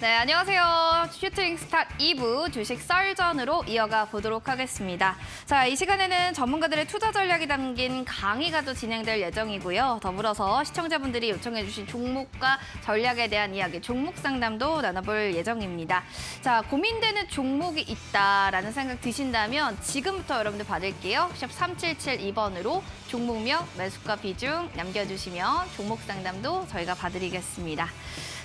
네, 안녕하세요. 슈팅 스타 2부 주식 썰전으로 이어가 보도록 하겠습니다. 자, 이 시간에는 전문가들의 투자 전략이 담긴 강의가 또 진행될 예정이고요. 더불어서 시청자분들이 요청해 주신 종목과 전략에 대한 이야기, 종목 상담도 나눠볼 예정입니다. 자, 고민되는 종목이 있다라는 생각 드신다면 지금부터 여러분들 받을게요. 샵 3772번으로 종목명, 매수가 비중 남겨주시면 종목 상담도 저희가 봐드리겠습니다.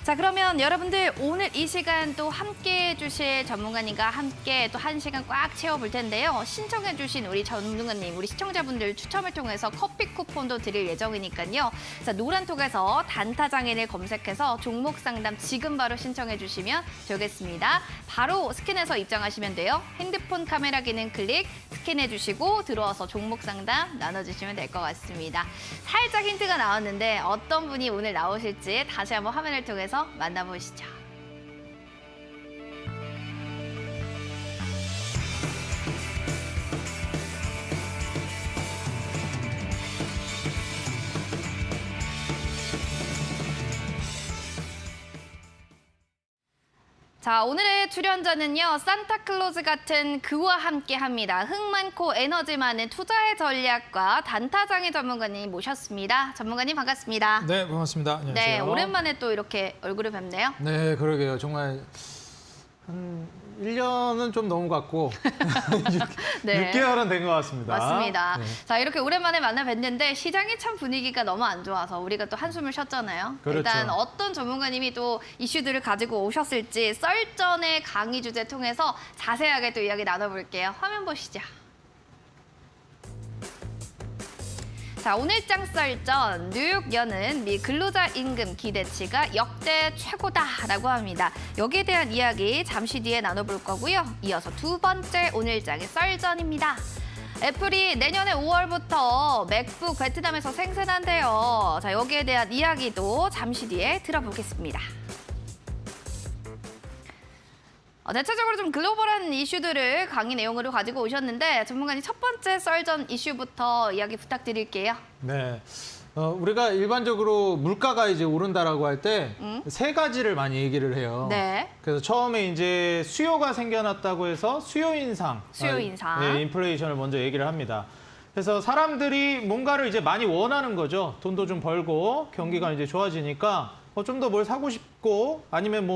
자, 그러면 여러분들 오늘 이 시간 또 함께해 주실 전문가님과 함께 또 1시간 꽉 채워볼 텐데요. 신청해 주신 우리 전문가님, 우리 시청자분들 추첨을 통해서 커피 쿠폰도 드릴 예정이니까요. 자, 노란톡에서 단타장인을 검색해서 종목 상담 지금 바로 신청해 주시면 되겠습니다. 바로 스캔해서 입장하시면 돼요. 핸드폰 카메라 기능 클릭, 스캔해 주시고 들어와서 종목 상담 나눠주시면 될 것 같습니다. 살짝 힌트가 나왔는데 어떤 분이 오늘 나오실지 다시 한번 화면을 통해서 만나보시죠. 자, 오늘의 출연자는요. 산타클로즈 같은 그와 함께합니다. 흥 많고 에너지 많은 투자의 전략과 단타장의 전문가님 모셨습니다. 전문가님 반갑습니다. 네, 반갑습니다. 안녕하세요. 네, 오랜만에 또 이렇게 얼굴을 뵙네요. 네, 그러게요. 정말 한 1년은 좀 넘은 것 같고 네. 6개월은 된 것 같습니다. 맞습니다. 네. 자, 이렇게 오랜만에 만나 뵀는데 시장이 참 분위기가 너무 안 좋아서 우리가 또 한숨을 쉬었잖아요. 그렇죠. 일단 어떤 전문가님이 또 이슈들을 가지고 오셨을지 썰전의 강의 주제 통해서 자세하게 또 이야기 나눠볼게요. 화면 보시죠. 자, 오늘장 썰전, 뉴욕 연은 미 근로자 임금 기대치가 역대 최고다라고 합니다. 여기에 대한 이야기 잠시 뒤에 나눠볼 거고요. 이어서 두 번째 오늘장의 썰전입니다. 애플이 내년에 5월부터 맥북 베트남에서 생산한대요. 자, 여기에 대한 이야기도 잠시 뒤에 들어보겠습니다. 대체적으로 좀 글로벌한 이슈들을 강의 내용으로 가지고 오셨는데 전문가님 첫 번째 썰전 이슈부터 이야기 부탁드릴게요. 네. 우리가 일반적으로 물가가 이제 오른다라고 할 때 세 가지를 많이 얘기를 해요. 네. 그래서 처음에 이제 수요가 생겨났다고 해서 수요 인상, 네, 인플레이션을 먼저 얘기를 합니다. 그래서 사람들이 뭔가를 이제 많이 원하는 거죠. 돈도 좀 벌고 경기가 이제 좋아지니까 좀 더 뭘 사고 싶고 아니면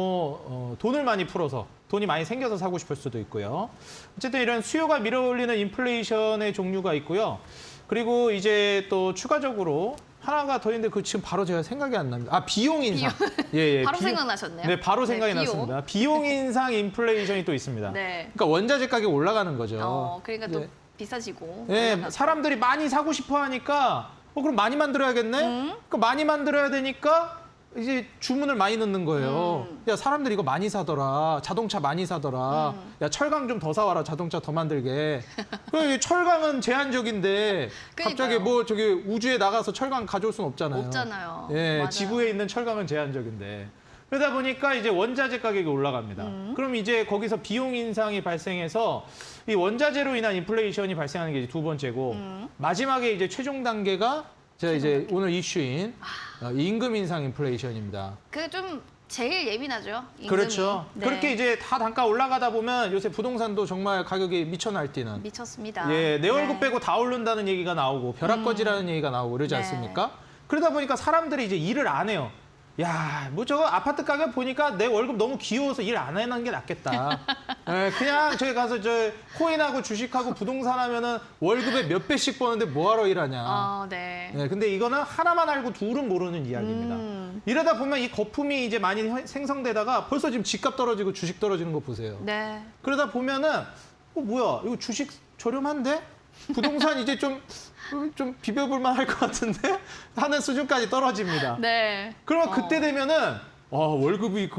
돈을 많이 풀어서 돈이 많이 생겨서 사고 싶을 수도 있고요. 어쨌든 이런 수요가 밀어올리는 인플레이션의 종류가 있고요. 그리고 이제 또 추가적으로 하나가 더 있는데 그 지금 바로 제가 생각이 안 납니다. 비용 인상. 예, 바로 생각나셨네요. 네, 바로 생각이 비용. 났습니다. 비용 인상 인플레이션이 또 있습니다. 네. 그러니까 원자재 가격이 올라가는 거죠. 그러니까 또 네. 비싸지고. 네, 사람들이 많이 사고 싶어 하니까 그럼 많이 만들어야겠네? 그러니까 많이 만들어야 되니까 이제 주문을 많이 넣는 거예요. 야, 사람들이 이거 많이 사더라. 자동차 많이 사더라. 야, 철강 좀 더 사와라. 자동차 더 만들게. 철강은 제한적인데 갑자기 저기 우주에 나가서 철강 가져올 수는 없잖아요. 없잖아요. 예, 맞아요. 지구에 있는 철강은 제한적인데. 그러다 보니까 이제 원자재 가격이 올라갑니다. 그럼 이제 거기서 비용 인상이 발생해서 이 원자재로 인한 인플레이션이 발생하는 게 이제 두 번째고 마지막에 이제 최종 단계가 제가 이제 오늘 이슈인 임금 인상 인플레이션입니다. 그게 좀 제일 예민하죠. 임금이. 그렇죠. 네. 그렇게 이제 다 단가 올라가다 보면 요새 부동산도 정말 가격이 미쳐 날뛰는. 미쳤습니다. 예, 내 월급 빼고 다 오른다는 얘기가 나오고 벼락거지라는 얘기가 나오고 그러지 네. 않습니까? 그러다 보니까 사람들이 이제 일을 안 해요. 야, 저거 아파트 가격 보니까 내 월급 너무 귀여워서 일 안 하는 게 낫겠다. 예, 그냥 저기 가서 코인하고 주식하고 부동산 하면은 월급에 몇 배씩 버는데 뭐하러 일하냐. 네. 네, 근데 이거는 하나만 알고 둘은 모르는 이야기입니다. 이러다 보면 이 거품이 이제 많이 생성되다가 벌써 지금 집값 떨어지고 주식 떨어지는 거 보세요. 네. 그러다 보면은 뭐야, 이거 주식 저렴한데? 부동산 이제 좀 비벼볼만 할 것 같은데? 하는 수준까지 떨어집니다. 네. 그러면 그때 되면은 월급이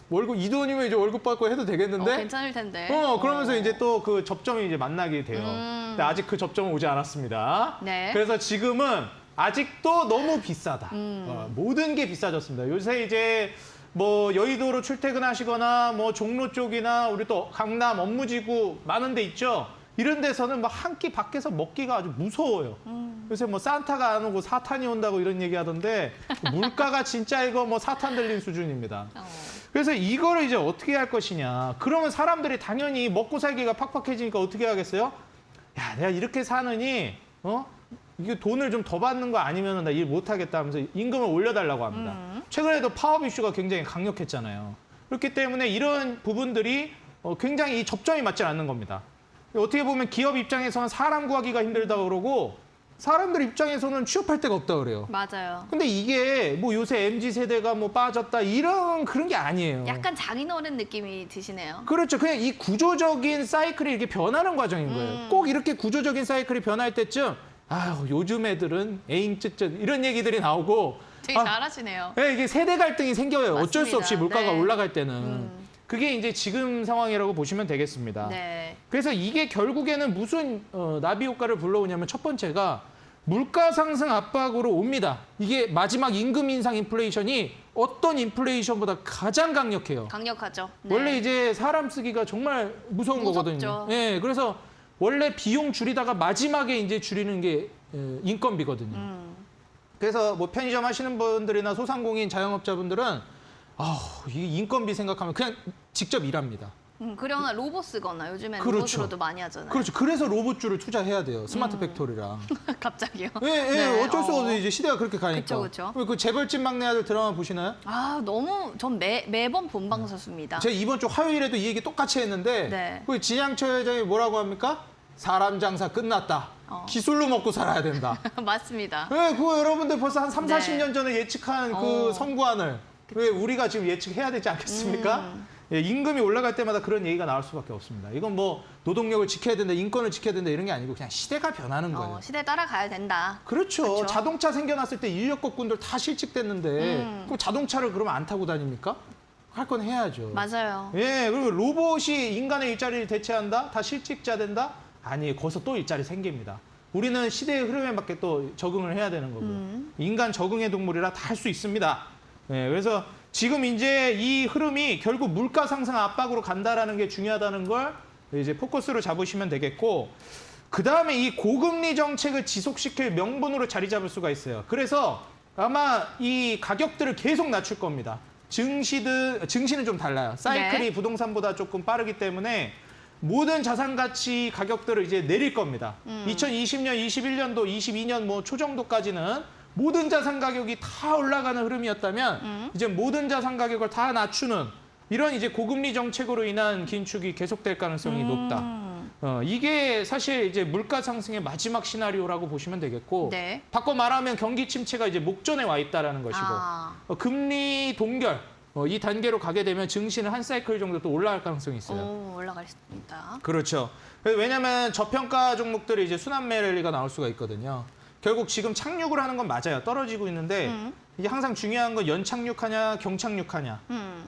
월급 이 돈이면 이제 월급 받고 해도 되겠는데? 괜찮을 텐데. 그러면서 이제 또 그 접점이 이제 만나게 돼요. 근데 아직 그 접점은 오지 않았습니다. 네. 그래서 지금은 아직도 너무 비싸다. 모든 게 비싸졌습니다. 요새 이제 여의도로 출퇴근하시거나 종로 쪽이나 우리 또 강남 업무지구 많은 데 있죠. 이런 데서는 한 끼 밖에서 먹기가 아주 무서워요. 요새 산타가 안 오고 사탄이 온다고 이런 얘기 하던데 물가가 진짜 이거 사탄 들린 수준입니다. 그래서 이거를 이제 어떻게 할 것이냐. 그러면 사람들이 당연히 먹고 살기가 팍팍해지니까 어떻게 하겠어요? 야, 내가 이렇게 사느니 이게 돈을 좀 더 받는 거 아니면 나 일 못하겠다 하면서 임금을 올려달라고 합니다. 최근에도 파업 이슈가 굉장히 강력했잖아요. 그렇기 때문에 이런 부분들이 굉장히 이 접점이 맞지 않는 겁니다. 어떻게 보면 기업 입장에서는 사람 구하기가 힘들다고 그러고 사람들 입장에서는 취업할 데가 없다 그래요. 맞아요. 근데 이게 뭐 요새 MZ세대가 뭐 빠졌다 이런 그런 게 아니에요. 약간 장인어른 느낌이 드시네요. 그렇죠. 그냥 이 구조적인 사이클이 이렇게 변하는 과정인 거예요. 꼭 이렇게 구조적인 사이클이 변할 때쯤 아유, 요즘 애들은 에잉 쯧쯧 이런 얘기들이 나오고 되게 잘하시네요. 네, 이게 세대 갈등이 생겨요. 맞습니다. 어쩔 수 없이 물가가 네. 올라갈 때는. 그게 이제 지금 상황이라고 보시면 되겠습니다. 네. 그래서 이게 결국에는 무슨 나비 효과를 불러오냐면 첫 번째가 물가 상승 압박으로 옵니다. 이게 마지막 임금 인상 인플레이션이 어떤 인플레이션보다 가장 강력해요. 강력하죠. 네. 원래 이제 사람 쓰기가 정말 무서운 무섭죠. 거거든요. 네, 그래서 원래 비용 줄이다가 마지막에 이제 줄이는 게 인건비거든요. 그래서 뭐 편의점 하시는 분들이나 소상공인 자영업자분들은 이 인건비 생각하면 그냥 직접 일합니다. 그러나 로봇 쓰거나 요즘엔 그렇죠. 로봇으로도 많이 하잖아요. 그렇죠. 그래서 로봇줄을 투자해야 돼요. 스마트 팩토리랑. 갑자기요? 예, 어쩔 수 없어요. 이제 시대가 그렇게 가니까. 그쵸. 그 재벌집 막내 아들 드라마 보시나요? 아, 너무 전 매번 본방사수입니다. 제가 이번 주 화요일에도 이 얘기 똑같이 했는데 네. 그 진양철 회장이 뭐라고 합니까? 사람 장사 끝났다. 기술로 먹고 살아야 된다. 맞습니다. 네, 그거 여러분들 벌써 한 3, 네. 40년 전에 예측한 그 선구안을 왜 우리가 지금 예측해야 되지 않겠습니까? 예, 임금이 올라갈 때마다 그런 얘기가 나올 수밖에 없습니다. 이건 뭐 노동력을 지켜야 된다, 인권을 지켜야 된다 이런 게 아니고 그냥 시대가 변하는 거예요. 시대에 따라가야 된다. 그렇죠. 그렇죠. 자동차 생겨났을 때 인력거꾼들 다 실직됐는데 그럼 자동차를 그러면 안 타고 다닙니까? 할 건 해야죠. 맞아요. 예, 그리고 로봇이 인간의 일자리를 대체한다? 다 실직자 된다? 아니, 거기서 또 일자리 생깁니다. 우리는 시대의 흐름에 맞게 또 적응을 해야 되는 거고요. 인간 적응의 동물이라 다 할 수 있습니다. 예, 그래서 지금 이제 이 흐름이 결국 물가 상승 압박으로 간다라는 게 중요하다는 걸 이제 포커스로 잡으시면 되겠고, 그 다음에 이 고금리 정책을 지속시킬 명분으로 자리 잡을 수가 있어요. 그래서 아마 이 가격들을 계속 낮출 겁니다. 증시는 좀 달라요. 사이클이 네. 부동산보다 조금 빠르기 때문에 모든 자산 가치 가격들을 이제 내릴 겁니다. 2020년, 21년도, 22년 뭐 초 정도까지는 모든 자산 가격이 다 올라가는 흐름이었다면 이제 모든 자산 가격을 다 낮추는 이런 이제 고금리 정책으로 인한 긴축이 계속될 가능성이 높다. 이게 사실 이제 물가 상승의 마지막 시나리오라고 보시면 되겠고, 네. 바꿔 말하면 경기 침체가 이제 목전에 와 있다라는 것이고, 금리 동결 이 단계로 가게 되면 증시는 한 사이클 정도 또 올라갈 가능성이 있어요. 올라갈 수 있다. 그렇죠. 왜냐하면 저평가 종목들이 이제 순환매 랠리가 나올 수가 있거든요. 결국 지금 착륙을 하는 건 맞아요. 떨어지고 있는데 이게 항상 중요한 건 연착륙하냐 경착륙하냐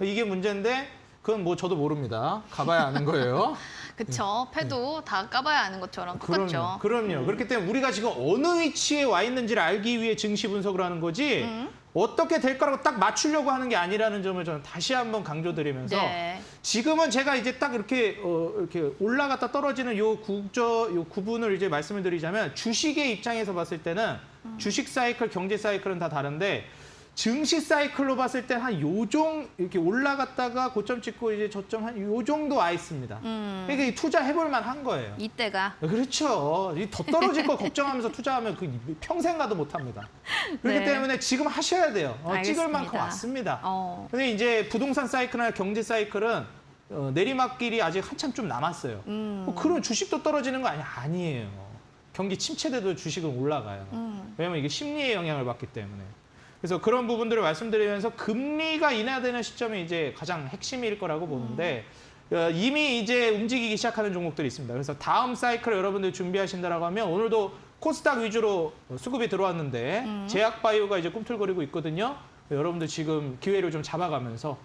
이게 문제인데 그건 뭐 저도 모릅니다. 가봐야 아는 거예요. 그쵸. 패도 다 까봐야 아는 것처럼 똑같죠. 그럼요. 그렇기 때문에 우리가 지금 어느 위치에 와 있는지를 알기 위해 증시 분석을 하는 거지 어떻게 될 거라고 딱 맞추려고 하는 게 아니라는 점을 저는 다시 한번 강조드리면서 네. 지금은 제가 이제 딱 이렇게 올라갔다 떨어지는 요 구분을 이제 말씀을 드리자면 주식의 입장에서 봤을 때는 주식 사이클, 경제 사이클은 다 다른데 증시 사이클로 봤을 때 한 이렇게 올라갔다가 고점 찍고 이제 저점 한 요 정도 와 있습니다. 그러니까 투자해볼 만한 거예요. 이때가. 그렇죠. 더 떨어질 거 걱정하면서 투자하면 그 평생 가도 못 합니다. 그렇기 네. 때문에 지금 하셔야 돼요. 찍을 알겠습니다. 만큼 왔습니다. 근데 이제 부동산 사이클이나 경제 사이클은 내리막길이 아직 한참 좀 남았어요. 그럼 주식도 떨어지는 거 아니에요. 경기 침체돼도 주식은 올라가요. 왜냐면 이게 심리의 영향을 받기 때문에. 그래서 그런 부분들을 말씀드리면서 금리가 인하되는 시점이 이제 가장 핵심일 거라고 보는데 이미 이제 움직이기 시작하는 종목들이 있습니다. 그래서 다음 사이클 여러분들 준비하신다라고 하면 오늘도 코스닥 위주로 수급이 들어왔는데 제약바이오가 이제 꿈틀거리고 있거든요. 여러분들 지금 기회를 좀 잡아가면서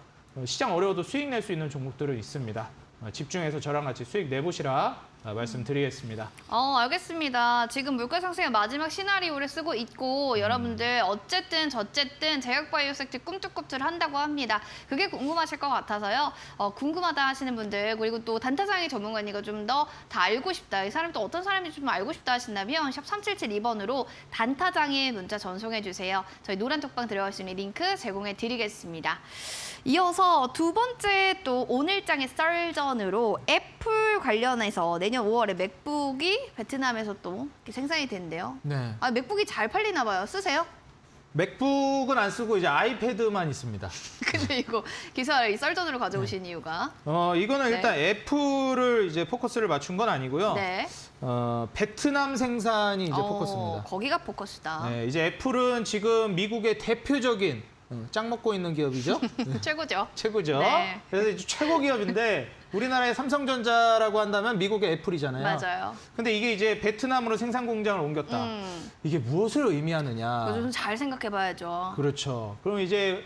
시장 어려워도 수익 낼 수 있는 종목들은 있습니다. 집중해서 저랑 같이 수익 내보시라 말씀드리겠습니다. 알겠습니다. 지금 물가 상승의 마지막 시나리오를 쓰고 있고 여러분들 어쨌든 저쨌든 제약바이오섹트 꿈틀꿈틀 한다고 합니다. 그게 궁금하실 것 같아서요. 궁금하다 하시는 분들 그리고 또 단타장의 전문가니까 좀 더 다 알고 싶다. 이 사람 또 어떤 사람인지 좀 알고 싶다 하신다면 샵 3772번으로 단타장의 문자 전송해 주세요. 저희 노란 톡방 들어갈 수 있는 링크 제공해 드리겠습니다. 이어서 두 번째 또 오늘장의 썰전으로 애플 관련해서 내년 5월에 맥북이 베트남에서 또 이렇게 생산이 된대요. 네. 맥북이 잘 팔리나 봐요. 쓰세요? 맥북은 안 쓰고 이제 아이패드만 있습니다. 근데 이거 기사를 이 썰전으로 가져오신 이유가? 이거는 네. 일단 애플을 이제 포커스를 맞춘 건 아니고요. 네. 베트남 생산이 이제 포커스입니다. 거기가 포커스다. 네, 이제 애플은 지금 미국의 대표적인 짱 먹고 있는 기업이죠. 최고죠. 최고죠. 네. 그래서 이제 최고 기업인데 우리나라의 삼성전자라고 한다면 미국의 애플이잖아요. 맞아요. 근데 이게 이제 베트남으로 생산 공장을 옮겼다. 이게 무엇을 의미하느냐. 좀 잘 생각해봐야죠. 그렇죠. 그럼 이제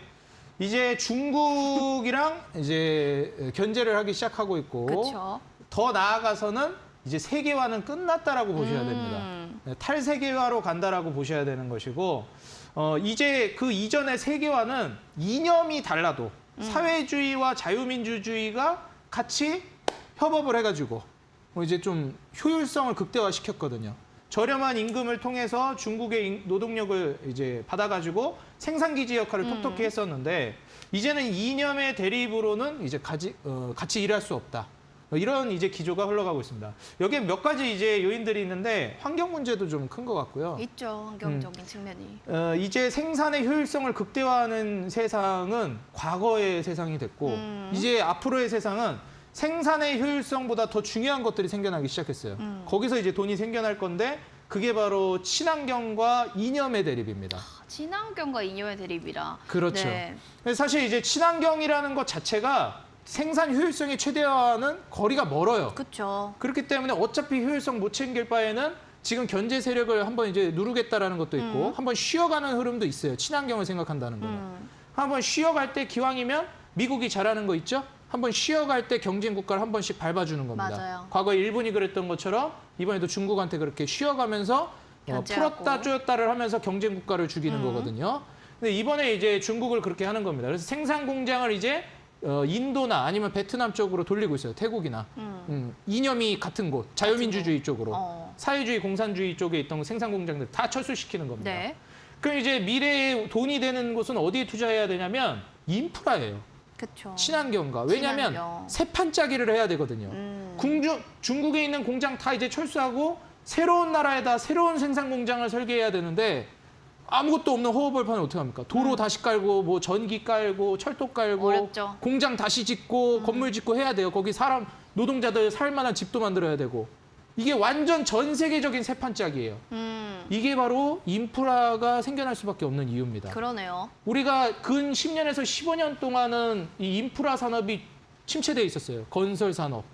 중국이랑 이제 견제를 하기 시작하고 있고 그렇죠. 더 나아가서는 이제 세계화는 끝났다라고 보셔야 됩니다. 네, 탈세계화로 간다라고 보셔야 되는 것이고 이제 그 이전의 세계화는 이념이 달라도 사회주의와 자유민주주의가 같이 협업을 해가지고 이제 좀 효율성을 극대화시켰거든요. 저렴한 임금을 통해서 중국의 노동력을 이제 받아가지고 생산기지 역할을 톡톡히 했었는데 이제는 이념의 대립으로는 이제 같이 일할 수 없다. 이런 이제 기조가 흘러가고 있습니다. 여기에 몇 가지 이제 요인들이 있는데 환경 문제도 좀 큰 것 같고요. 있죠. 환경적인 측면이. 이제 생산의 효율성을 극대화하는 세상은 과거의 세상이 됐고 이제 앞으로의 세상은 생산의 효율성보다 더 중요한 것들이 생겨나기 시작했어요. 거기서 이제 돈이 생겨날 건데 그게 바로 친환경과 이념의 대립입니다. 친환경과 이념의 대립이라. 그렇죠. 네. 사실 이제 친환경이라는 것 자체가 생산 효율성의 최대화는 거리가 멀어요. 그렇죠. 그렇기 때문에 어차피 효율성 못 챙길 바에는 지금 견제 세력을 한번 이제 누르겠다라는 것도 있고 한번 쉬어가는 흐름도 있어요. 친환경을 생각한다는 거는. 한번 쉬어갈 때 기왕이면 미국이 잘하는 거 있죠? 한번 쉬어갈 때 경쟁 국가를 한 번씩 밟아주는 겁니다. 맞아요. 과거에 일본이 그랬던 것처럼 이번에도 중국한테 그렇게 쉬어가면서 견제하고. 풀었다 쪼였다를 하면서 경쟁 국가를 죽이는 거거든요. 근데 이번에 이제 중국을 그렇게 하는 겁니다. 그래서 생산 공장을 이제 인도나 아니면 베트남 쪽으로 돌리고 있어요. 태국이나. 이념이 같은 곳, 자유민주주의 쪽으로. 사회주의, 공산주의 쪽에 있던 생산 공장들 다 철수시키는 겁니다. 네. 그럼 이제 미래에 돈이 되는 곳은 어디에 투자해야 되냐면 인프라예요. 그렇죠. 친환경과. 왜냐하면 친환경. 새 판짜기를 해야 되거든요. 중국에 있는 공장 다 이제 철수하고 새로운 나라에다 새로운 생산 공장을 설계해야 되는데 아무것도 없는 허허벌판을 어떻게 합니까? 도로 다시 깔고 뭐 전기 깔고 철도 깔고 어렵죠. 공장 다시 짓고 건물 짓고 해야 돼요. 거기 사람 노동자들 살 만한 집도 만들어야 되고 이게 완전 전 세계적인 새 판짜기예요. 이게 바로 인프라가 생겨날 수밖에 없는 이유입니다. 그러네요. 우리가 근 10년에서 15년 동안은 이 인프라 산업이 침체돼 있었어요. 건설 산업,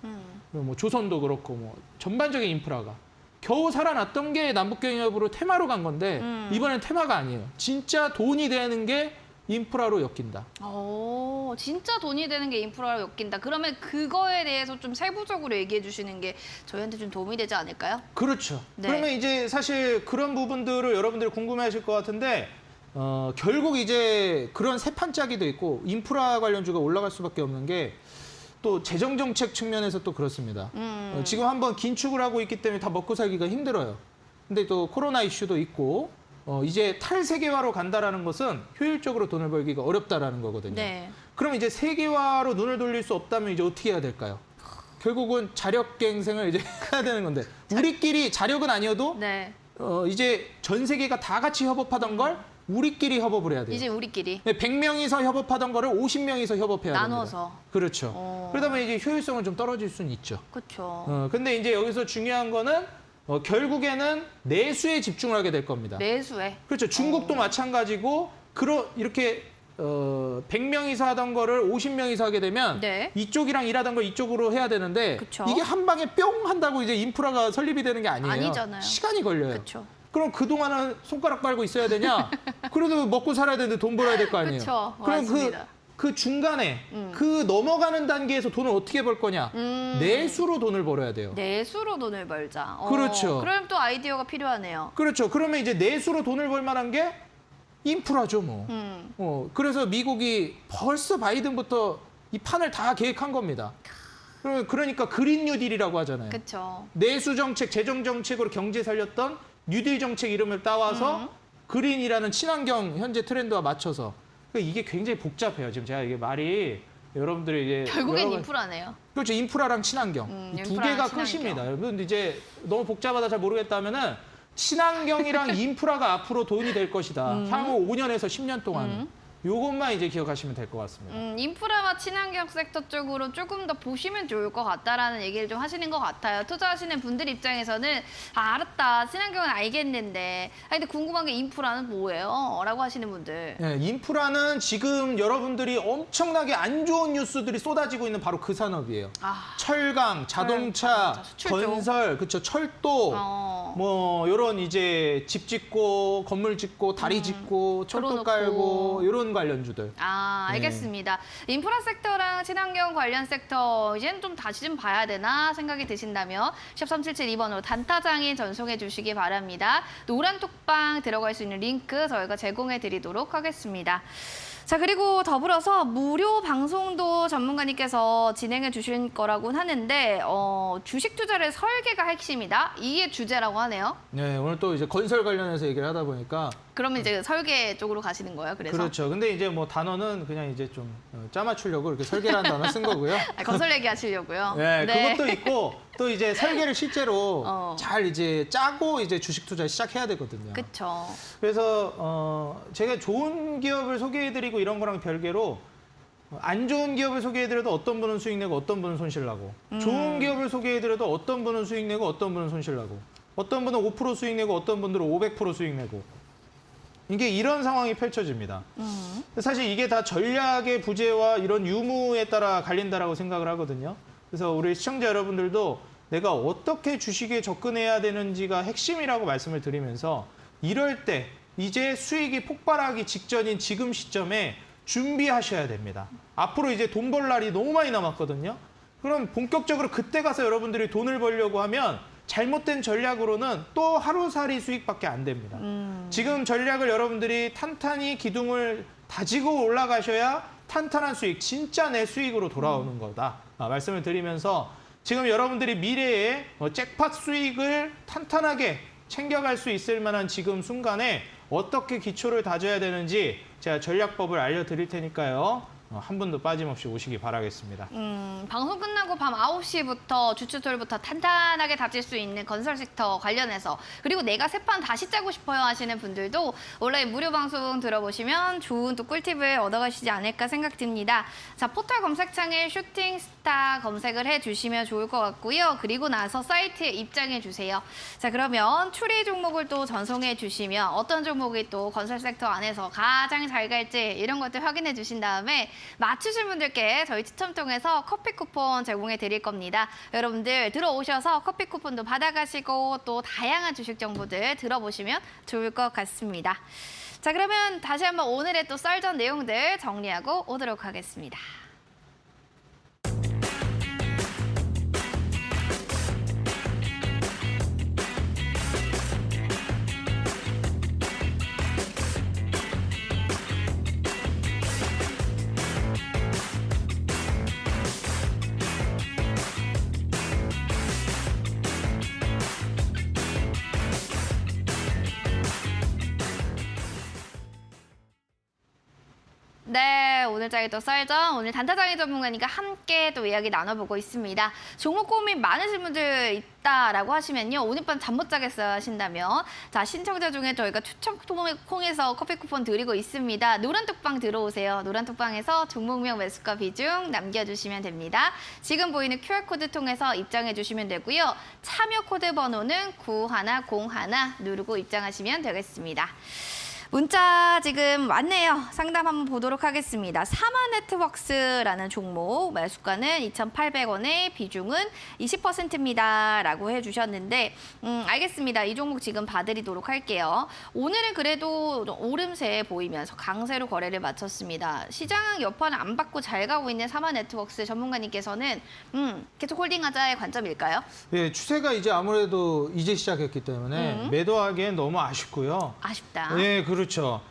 뭐 조선도 그렇고 뭐 전반적인 인프라가 겨우 살아났던 게 남북경협으로 테마로 간 건데 이번엔 테마가 아니에요. 진짜 돈이 되는 게 인프라로 엮인다. 오, 진짜 돈이 되는 게 인프라로 엮인다. 그러면 그거에 대해서 좀 세부적으로 얘기해 주시는 게 저희한테 좀 도움이 되지 않을까요? 그렇죠. 네. 그러면 이제 사실 그런 부분들을 여러분들이 궁금해하실 것 같은데 결국 이제 그런 새 판짜기도 있고 인프라 관련주가 올라갈 수밖에 없는 게 또 재정 정책 측면에서 또 그렇습니다. 지금 한번 긴축을 하고 있기 때문에 다 먹고 살기가 힘들어요. 근데 또 코로나 이슈도 있고 이제 탈세계화로 간다라는 것은 효율적으로 돈을 벌기가 어렵다라는 거거든요. 네. 그럼 이제 세계화로 눈을 돌릴 수 없다면 이제 어떻게 해야 될까요? 결국은 자력갱생을 이제 해야 되는 건데 우리끼리 자력은 아니어도 네. 이제 전 세계가 다 같이 협업하던 걸 우리끼리 협업을 해야 돼요. 이제 우리끼리 100명이서 협업하던 거를 50명이서 협업해야 됩니다. 나눠서. 그렇죠. 그러다 보면 이제 효율성은 좀 떨어질 수는 있죠. 그렇죠. 근데 이제 여기서 중요한 거는 결국에는 내수에 집중을 하게 될 겁니다. 내수에. 그렇죠. 중국도 마찬가지고 이렇게 100명이서 하던 거를 50명이서 하게 되면 네. 이쪽이랑 일하던 걸 이쪽으로 해야 되는데 그쵸. 이게 한 방에 뿅 한다고 이제 인프라가 설립이 되는 게 아니에요. 아니잖아요. 시간이 걸려요. 그렇죠. 그럼 그동안은 손가락 빨고 있어야 되냐? 그래도 먹고 살아야 되는데 돈 벌어야 될 거 아니에요. 그쵸, 그럼 맞습니다. 그 중간에 그 넘어가는 단계에서 돈을 어떻게 벌 거냐. 내수로 돈을 벌어야 돼요. 내수로 돈을 벌자. 그렇죠. 그럼 또 아이디어가 필요하네요. 그렇죠. 그러면 이제 내수로 돈을 벌 만한 게 인프라죠, 뭐. 그래서 미국이 벌써 바이든부터 이 판을 다 계획한 겁니다. 그러니까 그린 뉴딜이라고 하잖아요. 그렇죠. 내수 정책, 재정 정책으로 경제 살렸던 뉴딜 정책 이름을 따와서 그린이라는 친환경 현재 트렌드와 맞춰서 그러니까 이게 굉장히 복잡해요. 지금 제가 이게 말이 여러분들이 이제 결국엔 인프라네요. 그렇죠. 인프라랑 친환경 이 두 인프라랑 개가 친환경. 끝입니다. 여러분 이제 너무 복잡하다 잘 모르겠다면은 친환경이랑 인프라가 앞으로 도움이 될 것이다. 향후 5년에서 10년 동안. 요것만 이제 기억하시면 될 것 같습니다. 인프라와 친환경 섹터 쪽으로 조금 더 보시면 좋을 것 같다라는 얘기를 좀 하시는 것 같아요. 투자하시는 분들 입장에서는 알았다. 친환경은 알겠는데 근데 궁금한 게 인프라는 뭐예요? 라고 하시는 분들. 네, 인프라는 지금 여러분들이 엄청나게 안 좋은 뉴스들이 쏟아지고 있는 바로 그 산업이에요. 철강, 자동차, 수출죠. 건설, 그렇죠. 철도, 뭐 이런 이제 집 짓고 건물 짓고 다리 짓고 철도 걸어놓고. 깔고 이런 관련주들. 알겠습니다. 인프라 섹터랑 친환경 관련 섹터 이제는 좀 다시 좀 봐야 되나 생각이 드신다면 샵 3772번으로 단타장인 전송해 주시기 바랍니다. 노란 톡방 들어갈 수 있는 링크 저희가 제공해 드리도록 하겠습니다. 자, 그리고 더불어서 무료 방송도 전문가님께서 진행해 주실 거라고 하는데 주식 투자를 설계가 핵심이다. 이게 주제라고 하네요. 네, 오늘 또 이제 건설 관련해서 얘기를 하다 보니까 그러면 이제 설계 쪽으로 가시는 거예요. 그래서 그렇죠. 근데 이제 뭐 단어는 그냥 이제 좀 짜맞추려고 이렇게 설계라는 단어 쓴 거고요. 건설 얘기 하시려고요. 네, 그것도 있고 또 이제 설계를 실제로 잘 이제 짜고 이제 주식 투자 시작해야 되거든요. 그렇죠. 그래서 제가 좋은 기업을 소개해드리고 이런 거랑 별개로 안 좋은 기업을 소개해드려도 어떤 분은 수익 내고 어떤 분은 손실 나고 좋은 기업을 소개해드려도 어떤 분은 수익 내고 어떤 분은 손실 나고 어떤 분은 5% 수익 내고 어떤 분들은 500% 수익 내고 이게 이런 상황이 펼쳐집니다. 사실 이게 다 전략의 부재와 이런 유무에 따라 갈린다라고 생각을 하거든요. 그래서 우리 시청자 여러분들도 내가 어떻게 주식에 접근해야 되는지가 핵심이라고 말씀을 드리면서 이럴 때 이제 수익이 폭발하기 직전인 지금 시점에 준비하셔야 됩니다. 앞으로 이제 돈 벌 날이 너무 많이 남았거든요. 그럼 본격적으로 그때 가서 여러분들이 돈을 벌려고 하면 잘못된 전략으로는 또 하루살이 수익밖에 안 됩니다. 지금 전략을 여러분들이 탄탄히 기둥을 다지고 올라가셔야 탄탄한 수익, 진짜 내 수익으로 돌아오는 거다. 말씀을 드리면서 지금 여러분들이 미래에 잭팟 수익을 탄탄하게 챙겨갈 수 있을 만한 지금 순간에 어떻게 기초를 다져야 되는지 제가 전략법을 알려드릴 테니까요. 한 분도 빠짐없이 오시기 바라겠습니다. 방송 끝나고 밤 9시부터 주초철부터 탄탄하게 다질 수 있는 건설 섹터 관련해서 그리고 내가 새 판 다시 짜고 싶어요 하시는 분들도 온라인 무료 방송 들어보시면 좋은 또 꿀팁을 얻어가시지 않을까 생각됩니다. 자, 포털 검색창에 슈팅스타 검색을 해주시면 좋을 것 같고요. 그리고 나서 사이트에 입장해 주세요. 자, 그러면 추리 종목을 또 전송해 주시면 어떤 종목이 또 건설 섹터 안에서 가장 잘 갈지 이런 것들 확인해 주신 다음에 맞추신 분들께 저희 추첨 통해서 커피 쿠폰 제공해 드릴 겁니다. 여러분들 들어오셔서 커피 쿠폰도 받아가시고 또 다양한 주식 정보들 들어보시면 좋을 것 같습니다. 자, 그러면 다시 한번 오늘의 또 썰전 내용들 정리하고 오도록 하겠습니다. 네, 오늘 저희 또 썰전, 오늘 단타장의 전문가님과 함께 또 이야기 나눠보고 있습니다. 종목 고민 많으신 분들 있다라고 하시면요. 오늘 밤 잠 못 자겠어요 하신다면 자, 신청자 중에 저희가 추첨 통해서 커피 쿠폰 드리고 있습니다. 노란 톡방 들어오세요. 노란 톡방에서 종목명 매수가 비중 남겨주시면 됩니다. 지금 보이는 QR코드 통해서 입장해 주시면 되고요. 참여 코드 번호는 9101 누르고 입장하시면 되겠습니다. 문자 지금 왔네요. 상담 한번 보도록 하겠습니다. 사마네트웍스라는 종목 매수가는 2,800원에 비중은 20%입니다. 라고 해주셨는데 알겠습니다. 이 종목 지금 봐드리도록 할게요. 오늘은 그래도 오름세 보이면서 강세로 거래를 마쳤습니다. 시장 여파는 안 받고 잘 가고 있는 사마네트웍스 전문가님께서는 계속 홀딩하자의 관점일까요? 예, 추세가 이제 아무래도 이제 시작했기 때문에 매도하기엔 너무 아쉽고요. 아쉽다. 네, 그렇죠.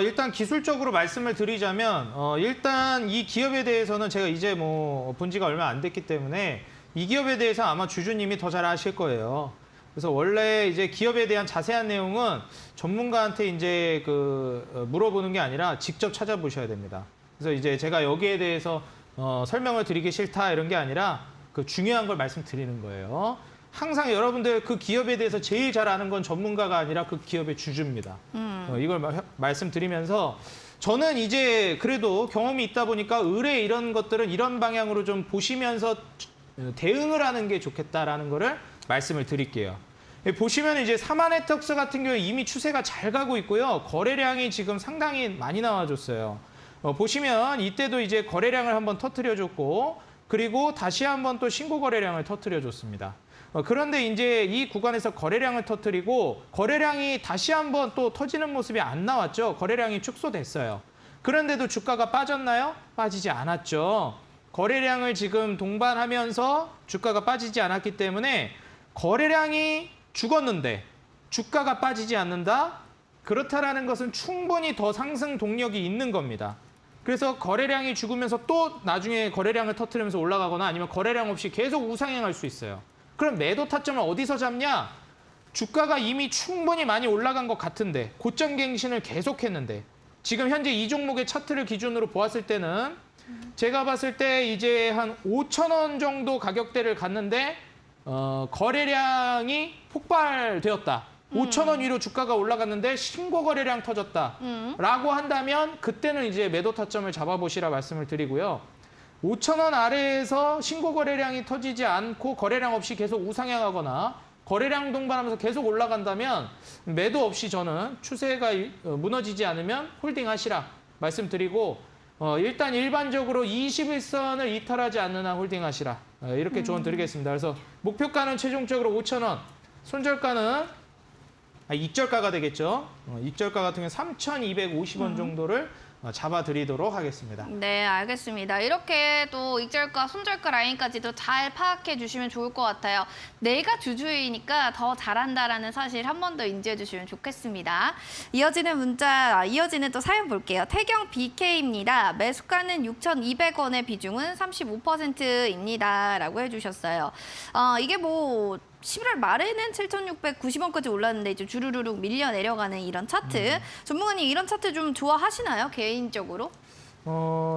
일단 기술적으로 말씀을 드리자면 일단 이 기업에 대해서는 제가 이제 뭐 본 지가 얼마 안 됐기 때문에 이 기업에 대해서 아마 주주님이 더 잘 아실 거예요. 그래서 원래 이제 기업에 대한 자세한 내용은 전문가한테 이제 물어보는 게 아니라 직접 찾아보셔야 됩니다. 그래서 이제 제가 여기에 대해서 설명을 드리기 싫다 이런 게 아니라 그 중요한 걸 말씀드리는 거예요. 항상 여러분들 그 기업에 대해서 제일 잘 아는 건 전문가가 아니라 그 기업의 주주입니다. 이걸 말씀드리면서 저는 이제 그래도 경험이 있다 보니까 의뢰 이런 것들은 이런 방향으로 좀 보시면서 대응을 하는 게 좋겠다라는 거를 말씀을 드릴게요. 보시면 이제 사마네트웍스 같은 경우에 이미 추세가 잘 가고 있고요. 거래량이 지금 상당히 많이 나와줬어요. 보시면 이때도 이제 거래량을 한번 터뜨려줬고 그리고 다시 한번 또 신고 거래량을 터뜨려줬습니다. 그런데 이제 이 구간에서 거래량을 터뜨리고 거래량이 다시 한번 또 터지는 모습이 안 나왔죠. 거래량이 축소됐어요. 그런데도 주가가 빠졌나요? 빠지지 않았죠. 거래량을 지금 동반하면서 주가가 빠지지 않았기 때문에 거래량이 죽었는데 주가가 빠지지 않는다? 그렇다라는 것은 충분히 더 상승 동력이 있는 겁니다. 그래서 거래량이 죽으면서 또 나중에 거래량을 터뜨리면서 올라가거나 아니면 거래량 없이 계속 우상향할 수 있어요. 그럼 매도 타점을 어디서 잡냐? 주가가 이미 충분히 많이 올라간 것 같은데 고점 갱신을 계속했는데 지금 현재 이 종목의 차트를 기준으로 보았을 때는 제가 봤을 때 이제 한 5,000원 정도 가격대를 갔는데 거래량이 폭발되었다. 5,000원 위로 주가가 올라갔는데 신고 거래량 터졌다. 라고 한다면 그때는 이제 매도 타점을 잡아보시라 말씀을 드리고요. 5,000원 아래에서 신고 거래량이 터지지 않고 거래량 없이 계속 우상향하거나 거래량 동반하면서 계속 올라간다면 매도 없이 저는 추세가 무너지지 않으면 홀딩하시라 말씀드리고 일단 일반적으로 21선을 이탈하지 않는 한 홀딩하시라 이렇게 조언 드리겠습니다. 그래서 목표가는 최종적으로 5,000원, 손절가는 익절가가 되겠죠. 익절가 같은 경우는 3,250원 정도를 잡아드리도록 하겠습니다. 네, 알겠습니다. 이렇게 또 익절가, 손절가 라인까지도 잘 파악해 주시면 좋을 것 같아요. 내가 주주이니까 더 잘한다라는 사실 한 번 더 인지해 주시면 좋겠습니다. 이어지는 또 사연 볼게요. 태경 BK입니다. 매수가는 6,200원의 비중은 35%입니다. 라고 해주셨어요. 이게 뭐 11월 말에는 7,690원까지 올랐는데 이제 주르르륵 밀려 내려가는 이런 차트. 전문가님 이런 차트 좀 좋아하시나요? 개인적으로?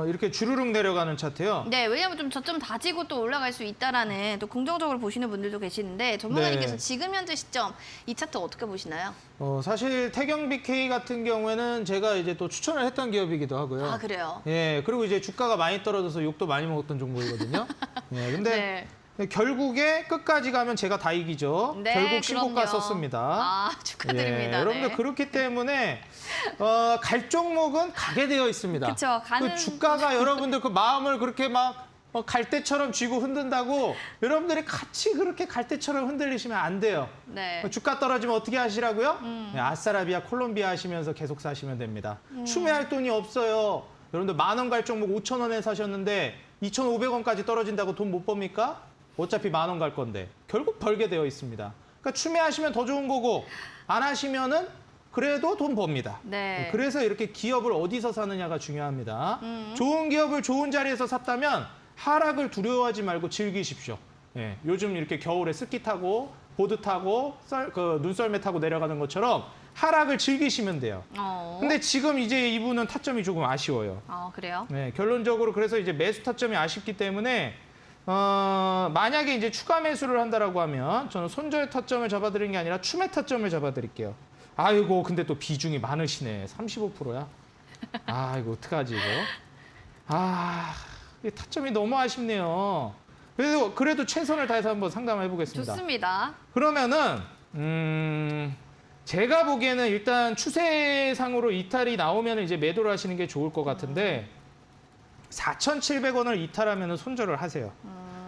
이렇게 주르륵 내려가는 차트요. 네, 왜냐하면 좀 저점 다지고 또 올라갈 수 있다라는 또 긍정적으로 보시는 분들도 계시는데 전문가님께서 네. 지금 현재 시점 이 차트 어떻게 보시나요? 사실 태경 BK 같은 경우에는 제가 이제 또 추천을 했던 기업이기도 하고요. 아, 그래요? 예, 그리고 이제 주가가 많이 떨어져서 욕도 많이 먹었던 종목이거든요. 예, 근데 결국에 끝까지 가면 제가 다 이기죠. 네, 결국 신고가 그럼요. 썼습니다. 아, 축하드립니다. 예, 여러분들 네. 그렇기 때문에 갈 종목은 가게 되어 있습니다. 그쵸, 가는- 그 주가가 여러분들 그 마음을 그렇게 막 갈대처럼 쥐고 흔든다고 여러분들이 같이 그렇게 갈대처럼 흔들리시면 안 돼요. 네. 주가 떨어지면 어떻게 하시라고요? 네, 아싸라비아, 콜롬비아 하시면서 계속 사시면 됩니다. 추매할 돈이 없어요. 여러분들 10,000원 갈 종목 5,000원에 사셨는데 2,500원까지 떨어진다고 돈 못 법니까? 어차피 10,000원 갈 건데 결국 벌게 되어 있습니다. 그러니까 추매하시면 더 좋은 거고 안 하시면은 그래도 돈 법니다. 네. 그래서 이렇게 기업을 어디서 사느냐가 중요합니다. 좋은 기업을 좋은 자리에서 샀다면 하락을 두려워하지 말고 즐기십시오. 예, 요즘 이렇게 겨울에 스키 타고 보드 타고 눈썰매 타고 내려가는 것처럼 하락을 즐기시면 돼요. 근데 지금 이제 이분은 타점이 조금 아쉬워요. 그래요? 네, 결론적으로 그래서 이제 매수 타점이 아쉽기 때문에 만약에 이제 추가 매수를 한다라고 하면 저는 손절 타점을 잡아드리는 게 아니라 추매 타점을 잡아드릴게요. 아이고, 근데 또 비중이 많으시네. 35%야. 아, 이거 어떡하지, 이거? 이 타점이 너무 아쉽네요. 그래도 최선을 다해서 한번 상담해 보겠습니다. 좋습니다. 그러면은 제가 보기에는 일단 추세상으로 이탈이 나오면 이제 매도를 하시는 게 좋을 것 같은데 4,700원을 이탈하면 손절을 하세요.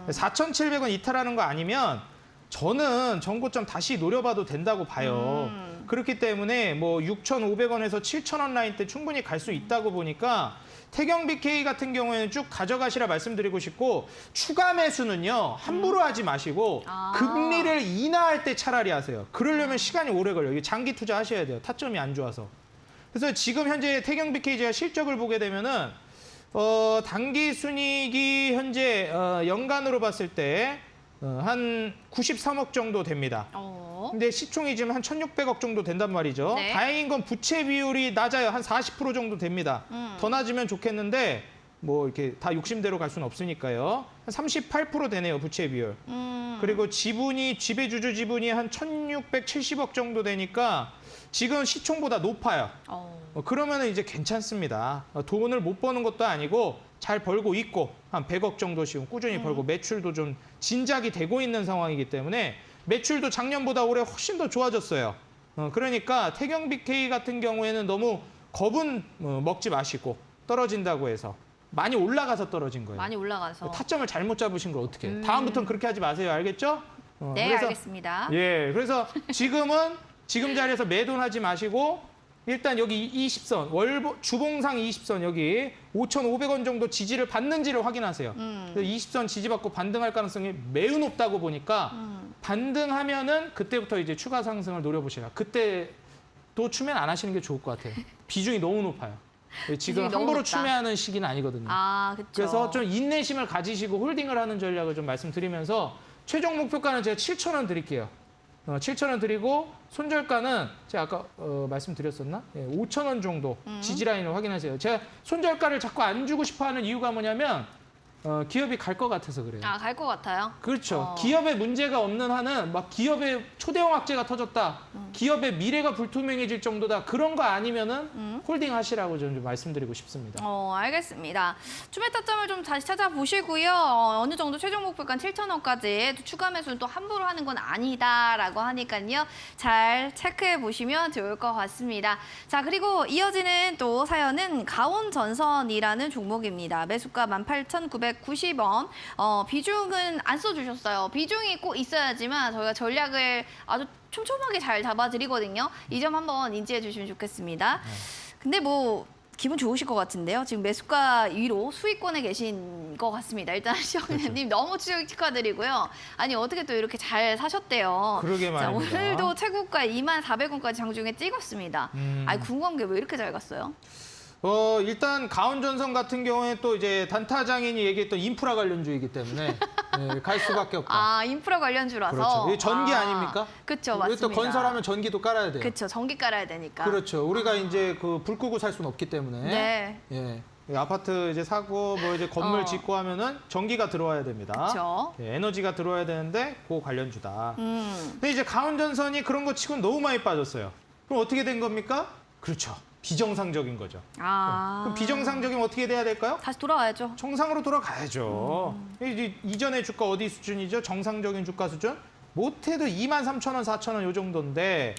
4,700원 이탈하는 거 아니면 저는 전고점 다시 노려봐도 된다고 봐요. 그렇기 때문에 뭐 6,500원에서 7,000원 라인 때 충분히 갈 수 있다고 보니까 태경 BK 같은 경우에는 쭉 가져가시라 말씀드리고 싶고 추가 매수는요 함부로 하지 마시고 금리를 인하할 때 차라리 하세요. 그러려면 시간이 오래 걸려요. 이게 장기 투자하셔야 돼요. 타점이 안 좋아서. 그래서 지금 현재 태경 BK 제가 실적을 보게 되면은 단기 순이익이 현재 연간으로 봤을 때 한 93억 정도 됩니다. 근데 시총이 지금 한 1,600억 정도 된단 말이죠. 네. 다행인 건 부채 비율이 낮아요. 한 40% 정도 됩니다. 더 낮으면 좋겠는데 뭐 이렇게 다 욕심대로 갈 수는 없으니까요. 한 38% 되네요. 부채 비율. 그리고 지배주주 지분이 한 1,670억 정도 되니까 지금 시총보다 높아요. 그러면 이제 괜찮습니다. 돈을 못 버는 것도 아니고 잘 벌고 있고 한 100억 정도씩 꾸준히 벌고 매출도 좀 진작이 되고 있는 상황이기 때문에 매출도 작년보다 올해 훨씬 더 좋아졌어요. 그러니까 태경 BK 같은 경우에는 너무 겁은 먹지 마시고 떨어진다고 해서 많이 올라가서 떨어진 거예요. 많이 올라가서. 타점을 잘못 잡으신 걸 어떻게 해. 다음부터는 그렇게 하지 마세요. 알겠죠? 네, 그래서, 알겠습니다. 예, 그래서 지금 자리에서 매도는 하지 마시고 일단 여기 20선, 주봉상 20선 여기 5,500원 정도 지지를 받는지를 확인하세요. 20선 지지받고 반등할 가능성이 매우 높다고 보니까 반등하면은 그때부터 이제 추가 상승을 노려보시라. 그때 또 추면 안 하시는 게 좋을 것 같아요. 비중이 너무 높아요. 지금 너무 함부로 높다. 추매하는 시기는 아니거든요. 그렇죠. 그래서 좀 인내심을 가지시고 홀딩을 하는 전략을 좀 말씀드리면서 최종 목표가는 제가 7,000원 드릴게요. 7,000원 드리고 손절가는 제가 아까 말씀드렸었나? 5,000원 정도 지지라인을 확인하세요. 제가 손절가를 자꾸 안 주고 싶어하는 이유가 뭐냐면 기업이 갈 것 같아서 그래요. 갈 것 같아요? 그렇죠. 기업에 문제가 없는 한은 막 기업에 초대형 악재가 터졌다. 기업의 미래가 불투명해질 정도다. 그런 거 아니면은 홀딩 하시라고 좀 말씀드리고 싶습니다. 알겠습니다. 추매 타점을 좀 다시 찾아보시고요. 어느 정도 최종 목표가 7,000원까지 추가 매수는 또 함부로 하는 건 아니다라고 하니까요. 잘 체크해 보시면 좋을 것 같습니다. 자, 그리고 이어지는 또 사연은 가온전선이라는 종목입니다. 매수가 18,990원. 비중은 안 써주셨어요. 비중이 꼭 있어야지만 저희가 전략을 아주 촘촘하게 잘 잡아드리거든요. 이 점 한번 인지해 주시면 좋겠습니다. 근데 뭐 기분 좋으실 것 같은데요. 지금 매수가 위로 수익권에 계신 것 같습니다. 일단 시영님 너무 축하드리고요. 아니 어떻게 또 이렇게 잘 사셨대요. 그러게 말입니다. 오늘도 최고가 24,400원까지 장중에 찍었습니다. 아니 궁금한 게 왜 이렇게 잘 갔어요? 일단 가온전선 같은 경우에 또 이제 단타장인이 얘기했던 인프라 관련주이기 때문에 갈 수밖에 없다. 인프라 관련주라서. 그렇죠. 이게 전기 아닙니까? 그렇죠, 우리 맞습니다. 또 건설하면 전기도 깔아야 돼요. 그렇죠, 전기 깔아야 되니까. 그렇죠. 우리가 이제 그 불 끄고 살 수는 없기 때문에. 네. 예. 아파트 이제 사고 뭐 이제 건물 짓고 하면은 전기가 들어와야 됩니다. 그렇죠. 에너지가 들어와야 되는데 그 관련주다. 음. 근데 이제 가온전선이 그런 거 치고는 너무 많이 빠졌어요. 그럼 어떻게 된 겁니까? 그렇죠. 비정상적인 거죠. 그럼 비정상적이면 어떻게 돼야 될까요? 다시 돌아와야죠. 정상으로 돌아가야죠. 이제 이전의 주가 어디 수준이죠? 정상적인 주가 수준? 못해도 23,000원, 4,000원 요 정도인데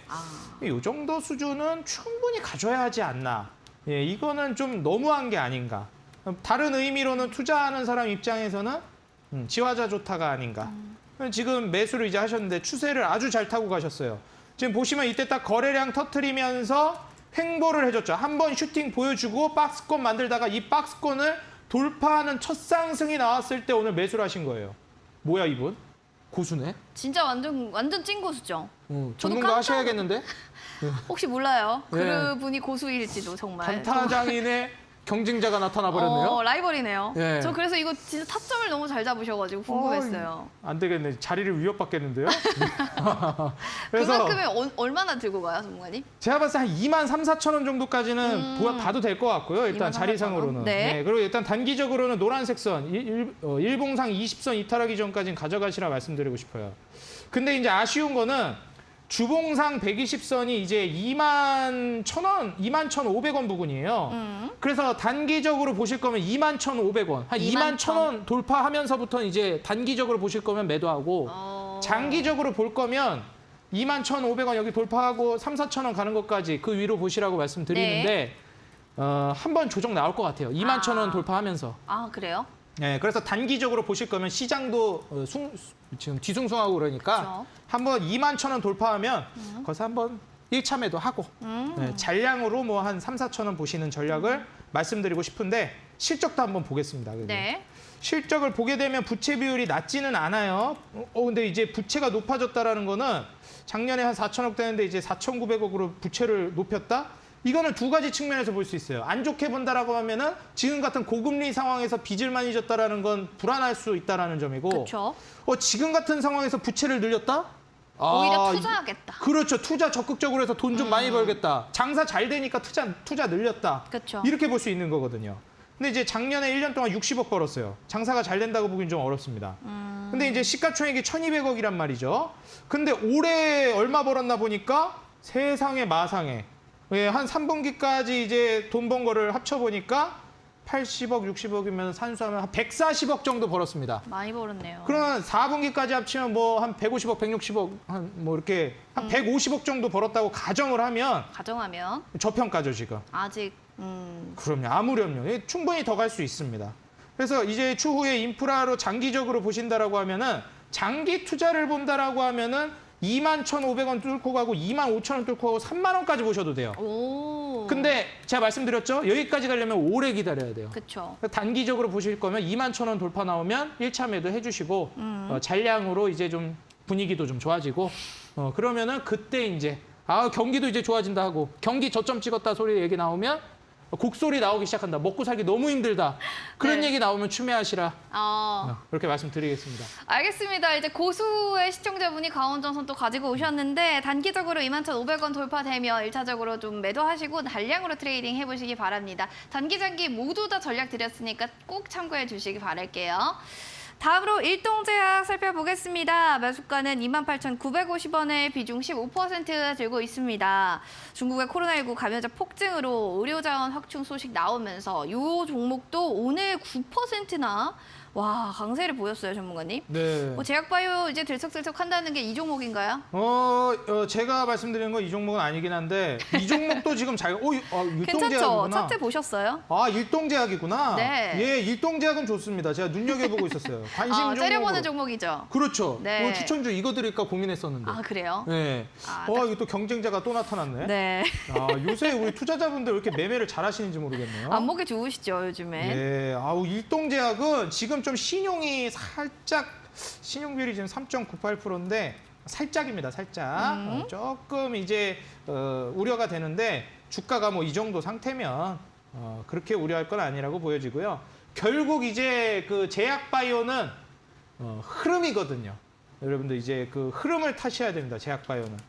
이 정도 수준은 충분히 가져야 하지 않나. 예, 이거는 좀 너무한 게 아닌가. 다른 의미로는 투자하는 사람 입장에서는 지화자 좋다가 아닌가. 지금 매수를 이제 하셨는데 추세를 아주 잘 타고 가셨어요. 지금 보시면 이때 딱 거래량 터트리면서 횡보를 해줬죠. 한번 슈팅 보여주고 박스권 만들다가 이 박스권을 돌파하는 첫 상승이 나왔을 때 오늘 매수를 하신 거예요. 뭐야 이분? 고수네? 진짜 완전 찐 고수죠. 전문가 하셔야겠는데? 혹시 몰라요. 네. 그분이 고수일지도 정말. 단타장인의 경쟁자가 나타나 버렸네요. 라이벌이네요. 네. 저 그래서 이거 진짜 타점을 너무 잘 잡으셔가지고 궁금했어요. 안 되겠네. 자리를 위협받겠는데요? 그만큼은 얼마나 들고 가요, 전문가님? 제가 봤을 때 한 23,000, 4,000원 정도까지는 봐도 될 것 같고요. 일단 23,000원? 자리상으로는. 네. 그리고 일단 단기적으로는 노란색 선, 일봉상 20선 이탈하기 전까지는 가져가시라 말씀드리고 싶어요. 근데 이제 아쉬운 거는 주봉상 120선이 이제 21,000원, 21,500원 부근이에요. 그래서 단기적으로 보실 거면 21,500원, 한 21,000원 돌파하면서부터 이제 단기적으로 보실 거면 매도하고 장기적으로 볼 거면 21,500원 여기 돌파하고 3,400원 가는 것까지 그 위로 보시라고 말씀드리는데 한번 조정 나올 것 같아요. 21,000원 돌파하면서. 아, 그래요? 네, 그래서 단기적으로 보실 거면 시장도 지금 뒤숭숭하고 그러니까 그렇죠. 한번 21,000원 돌파하면 거기서 한번 1차 매도하고 네, 잔량으로 뭐 한 3,4,000원 보시는 전략을 말씀드리고 싶은데 실적도 한번 보겠습니다. 그래도. 네. 실적을 보게 되면 부채 비율이 낮지는 않아요. 근데 이제 부채가 높아졌다라는 거는 작년에 한 4,000억 되는데 이제 4,900억으로 부채를 높였다? 이거는 두 가지 측면에서 볼 수 있어요. 안 좋게 본다라고 하면은 지금 같은 고금리 상황에서 빚을 많이 졌다라는 건 불안할 수 있다라는 점이고 그렇죠. 지금 같은 상황에서 부채를 늘렸다? 오히려 투자하겠다. 그렇죠. 투자 적극적으로 해서 돈 좀 많이 벌겠다. 장사 잘 되니까 투자 늘렸다. 그렇죠. 이렇게 볼 수 있는 거거든요. 근데 이제 작년에 1년 동안 60억 벌었어요. 장사가 잘 된다고 보기는 좀 어렵습니다. 근데 이제 시가총액이 1,200억이란 말이죠. 근데 올해 얼마 벌었나 보니까 세상에 마상에 한 3분기까지 이제 돈 번 거를 합쳐보니까 80억, 60억이면 산수하면 한 140억 정도 벌었습니다. 많이 벌었네요. 그러면 4분기까지 합치면 뭐 한 150억, 160억, 한 뭐 이렇게 한 150억 정도 벌었다고 가정을 하면 가정하면 저평가죠, 지금. 아직 그럼요. 아무렴요. 충분히 더 갈 수 있습니다. 그래서 이제 추후에 인프라로 장기적으로 보신다라고 하면은 장기 투자를 본다라고 하면은 21,500원 뚫고 가고 25,000원 뚫고 가고 3만 원까지 보셔도 돼요. 오. 근데 제가 말씀드렸죠? 여기까지 가려면 오래 기다려야 돼요. 그렇죠. 단기적으로 보실 거면 21,000원 돌파 나오면 1차 매도 해주시고 잔량으로 이제 좀 분위기도 좀 좋아지고 그러면은 그때 이제 경기도 이제 좋아진다 하고 경기 저점 찍었다 소리 얘기 나오면 곡소리 나오기 시작한다. 먹고 살기 너무 힘들다. 그런 네. 얘기 나오면 추매하시라. 그렇게 말씀드리겠습니다. 알겠습니다. 이제 고수의 시청자분이 강원전선 또 가지고 오셨는데 단기적으로 21,500원 돌파되면 1차적으로 좀 매도하시고 단량으로 트레이딩 해보시기 바랍니다. 단기, 장기 모두 다 전략 드렸으니까 꼭 참고해 주시기 바랄게요. 다음으로 일동제약 살펴보겠습니다. 매수가는 28,950원에 비중 15% 들고 있습니다. 중국의 코로나19 감염자 폭증으로 의료자원 확충 소식 나오면서 이 종목도 오늘 9%나 와 강세를 보였어요, 전문가님. 네. 제약바이오 이제 들썩들썩 한다는 게 이 종목인가요? 제가 말씀드리는 건 이 종목은 아니긴 한데 이 종목도 지금 괜찮죠? 율동제약이구나. 차트 보셨어요? 율동제약이구나. 네. 예, 율동제약은 좋습니다. 제가 눈여겨보고 있었어요. 관심 종목으로. 째려보는 종목이죠. 그렇죠. 네. 추천주 이거 드릴까 고민했었는데. 그래요? 네. 이거 또 경쟁자가 또 나타났네. 네. 요새 우리 투자자분들 왜 이렇게 매매를 잘하시는지 모르겠네요. 안목이 좋으시죠, 요즘에? 네. 율동제약은 지금 좀 신용이 살짝 신용비율이 지금 3.98%인데 살짝입니다. 살짝. 조금 이제 우려가 되는데 주가가 뭐 이 정도 상태면 그렇게 우려할 건 아니라고 보여지고요. 결국 이제 그 제약바이오는 흐름이거든요. 여러분들 이제 그 흐름을 타셔야 됩니다. 제약바이오는.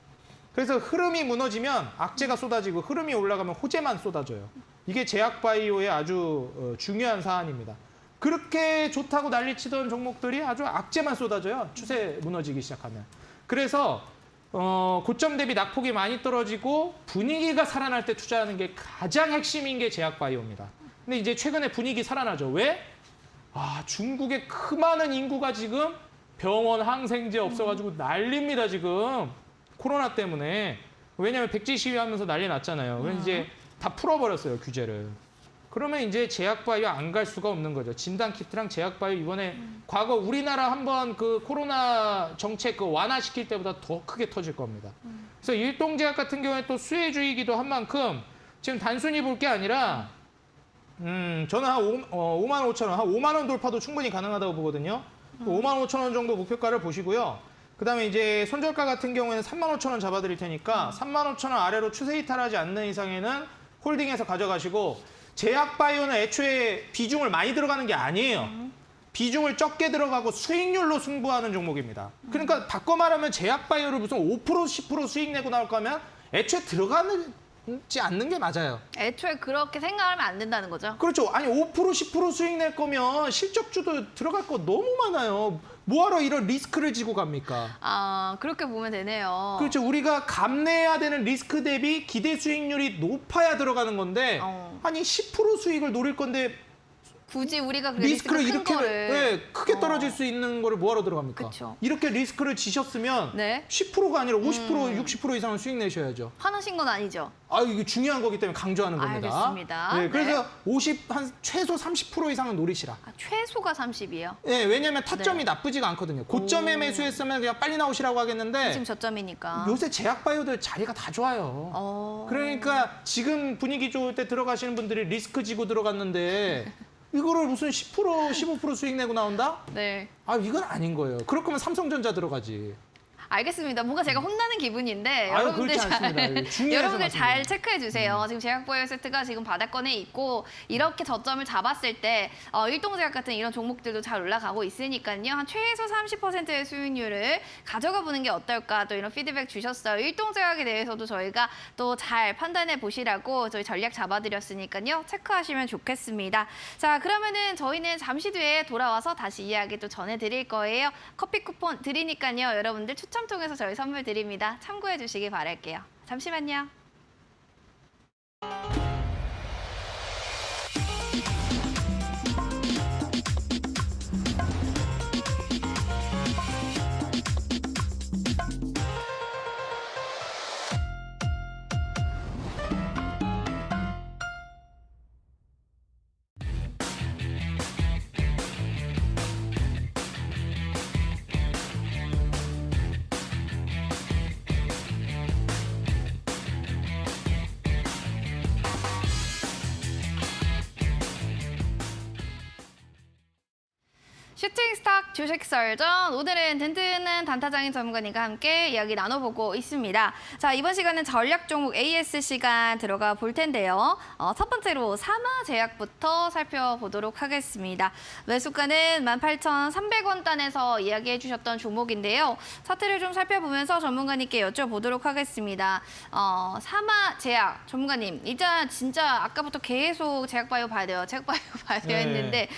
그래서 흐름이 무너지면 악재가 쏟아지고 흐름이 올라가면 호재만 쏟아져요. 이게 제약바이오의 아주 중요한 사안입니다. 그렇게 좋다고 난리치던 종목들이 아주 악재만 쏟아져요. 추세 무너지기 시작하면. 그래서 고점 대비 낙폭이 많이 떨어지고 분위기가 살아날 때 투자하는 게 가장 핵심인 게 제약바이오입니다. 근데 이제 최근에 분위기 살아나죠. 왜? 중국의 그 많은 인구가 지금 병원, 항생제 없어가지고 난립니다, 지금. 코로나 때문에. 왜냐하면 백지 시위하면서 난리 났잖아요. 그래서 이제 다 풀어버렸어요, 규제를. 그러면 이제 제약바이오 안 갈 수가 없는 거죠. 진단키트랑 제약바이오 이번에 과거 우리나라 한번 그 코로나 정책 완화시킬 때보다 더 크게 터질 겁니다. 그래서 일동제약 같은 경우에 또 수혜주이기도 한 만큼 지금 단순히 볼 게 아니라 저는 한 5만 5천 원, 한 5만 원 돌파도 충분히 가능하다고 보거든요. 5만 5천 원 정도 목표가를 보시고요. 그다음에 이제 손절가 같은 경우에는 3만 5천 원 잡아드릴 테니까 3만 5천 원 아래로 추세 이탈하지 않는 이상에는 홀딩해서 가져가시고 제약바이오는 애초에 비중을 많이 들어가는 게 아니에요. 비중을 적게 들어가고 수익률로 승부하는 종목입니다. 그러니까 바꿔 말하면 제약바이오를 무슨 5% 10% 수익 내고 나올 거면 애초에 들어가지 않는 게 맞아요. 애초에 그렇게 생각하면 안 된다는 거죠? 그렇죠. 아니 5% 10% 수익 낼 거면 실적주도 들어갈 거 너무 많아요. 뭐하러 이런 리스크를 지고 갑니까? 그렇게 보면 되네요. 그렇죠. 우리가 감내해야 되는 리스크 대비 기대 수익률이 높아야 들어가는 건데 아니 10% 수익을 노릴 건데 굳이 우리가 그 리스크를 리스크 큰 이렇게 거를 네, 크게 떨어질 수 있는 거를 뭐하러 들어갑니까? 그쵸. 이렇게 리스크를 지셨으면 네. 10%가 아니라 50%, 60% 이상은 수익 내셔야죠. 화나신 건 아니죠? 아, 이게 중요한 거기 때문에 강조하는 겁니다. 알겠습니다. 네, 그래서 네. 한 최소 30% 이상은 노리시라. 아, 최소가 30이에요. 네, 왜냐면 타점이 네. 나쁘지가 않거든요. 고점에 매수했으면 그냥 빨리 나오시라고 하겠는데 지금 저점이니까. 요새 제약 바이오들 자리가 다 좋아요. 그러니까 지금 분위기 좋을 때 들어가시는 분들이 리스크 지고 들어갔는데 이거를 무슨 10%, 15% 수익 내고 나온다? 네. 아, 이건 아닌 거예요. 그럴 거면 삼성전자 들어가지. 알겠습니다. 뭔가 제가 혼나는 기분인데 아유, 여러분들 그렇지 않습니다. 이거 중요해서 여러분들 잘 말씀드립니다. 체크해 주세요. 지금 제약바이오 세트가 지금 바닥권에 있고 이렇게 저점을 잡았을 때 일동제약 같은 이런 종목들도 잘 올라가고 있으니까요. 한 최소 30%의 수익률을 가져가 보는 게 어떨까 또 이런 피드백 주셨어요. 일동제약에 대해서도 저희가 또 잘 판단해 보시라고 저희 전략 잡아드렸으니까요. 체크하시면 좋겠습니다. 자, 그러면은 저희는 잠시 뒤에 돌아와서 다시 이야기 또 전해드릴 거예요. 커피 쿠폰 드리니까요. 여러분들 추첨 통해서 저희 선물 드립니다. 참고해 주시기 바랄게요. 잠시만요. 슈팅스탁 주식 썰전, 오늘은 든든한 단타장인 전문가님과 함께 이야기 나눠보고 있습니다. 자, 이번 시간은 전략 종목 AS 시간 들어가 볼 텐데요. 첫 번째로 사마제약부터 살펴보도록 하겠습니다. 매수가는 18,300원 단에서 이야기해 주셨던 종목인데요. 차트를 좀 살펴보면서 전문가님께 여쭤보도록 하겠습니다. 사마제약 전문가님, 진짜 아까부터 계속 제약바이오 봐야 돼요. 제약바이오 봐야 돼요 네. 했는데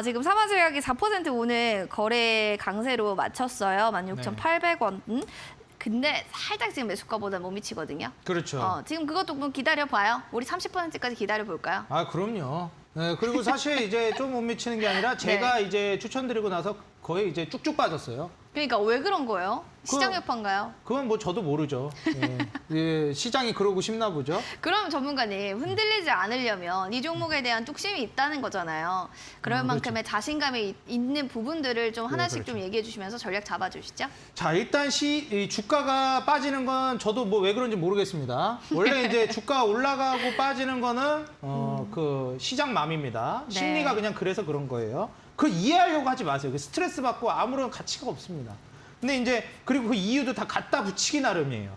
지금 사마제약이 4% 오늘 거래 강세로 마쳤어요. 16,800원. 근데 살짝 지금 매수가보다 못 미치거든요. 그렇죠. 지금 그것도 뭐 기다려봐요. 우리 30%까지 기다려볼까요? 아, 그럼요. 네, 그리고 사실 이제 좀 못 미치는 게 아니라 제가 이제 추천드리고 나서 거의 이제 쭉쭉 빠졌어요. 그러니까 왜 그런 거예요? 시장 여파인가요? 그건 뭐 저도 모르죠. 예. 예, 시장이 그러고 싶나 보죠. 그럼 전문가님, 흔들리지 않으려면 이 종목에 대한 뚝심이 있다는 거잖아요. 그럴 만큼의 자신감이 있는 부분들을 좀 하나씩 그렇죠. 좀 얘기해 주시면서 전략 잡아주시죠. 자, 일단 이 주가가 빠지는 건 저도 뭐 왜 그런지 모르겠습니다. 원래 이제 주가 올라가고 빠지는 거는 그 시장 맘입니다. 네. 심리가 그냥 그래서 그런 거예요. 그걸 이해하려고 하지 마세요. 그 스트레스 받고 아무런 가치가 없습니다. 근데 이제 그리고 그 이유도 다 갖다 붙이기 나름이에요.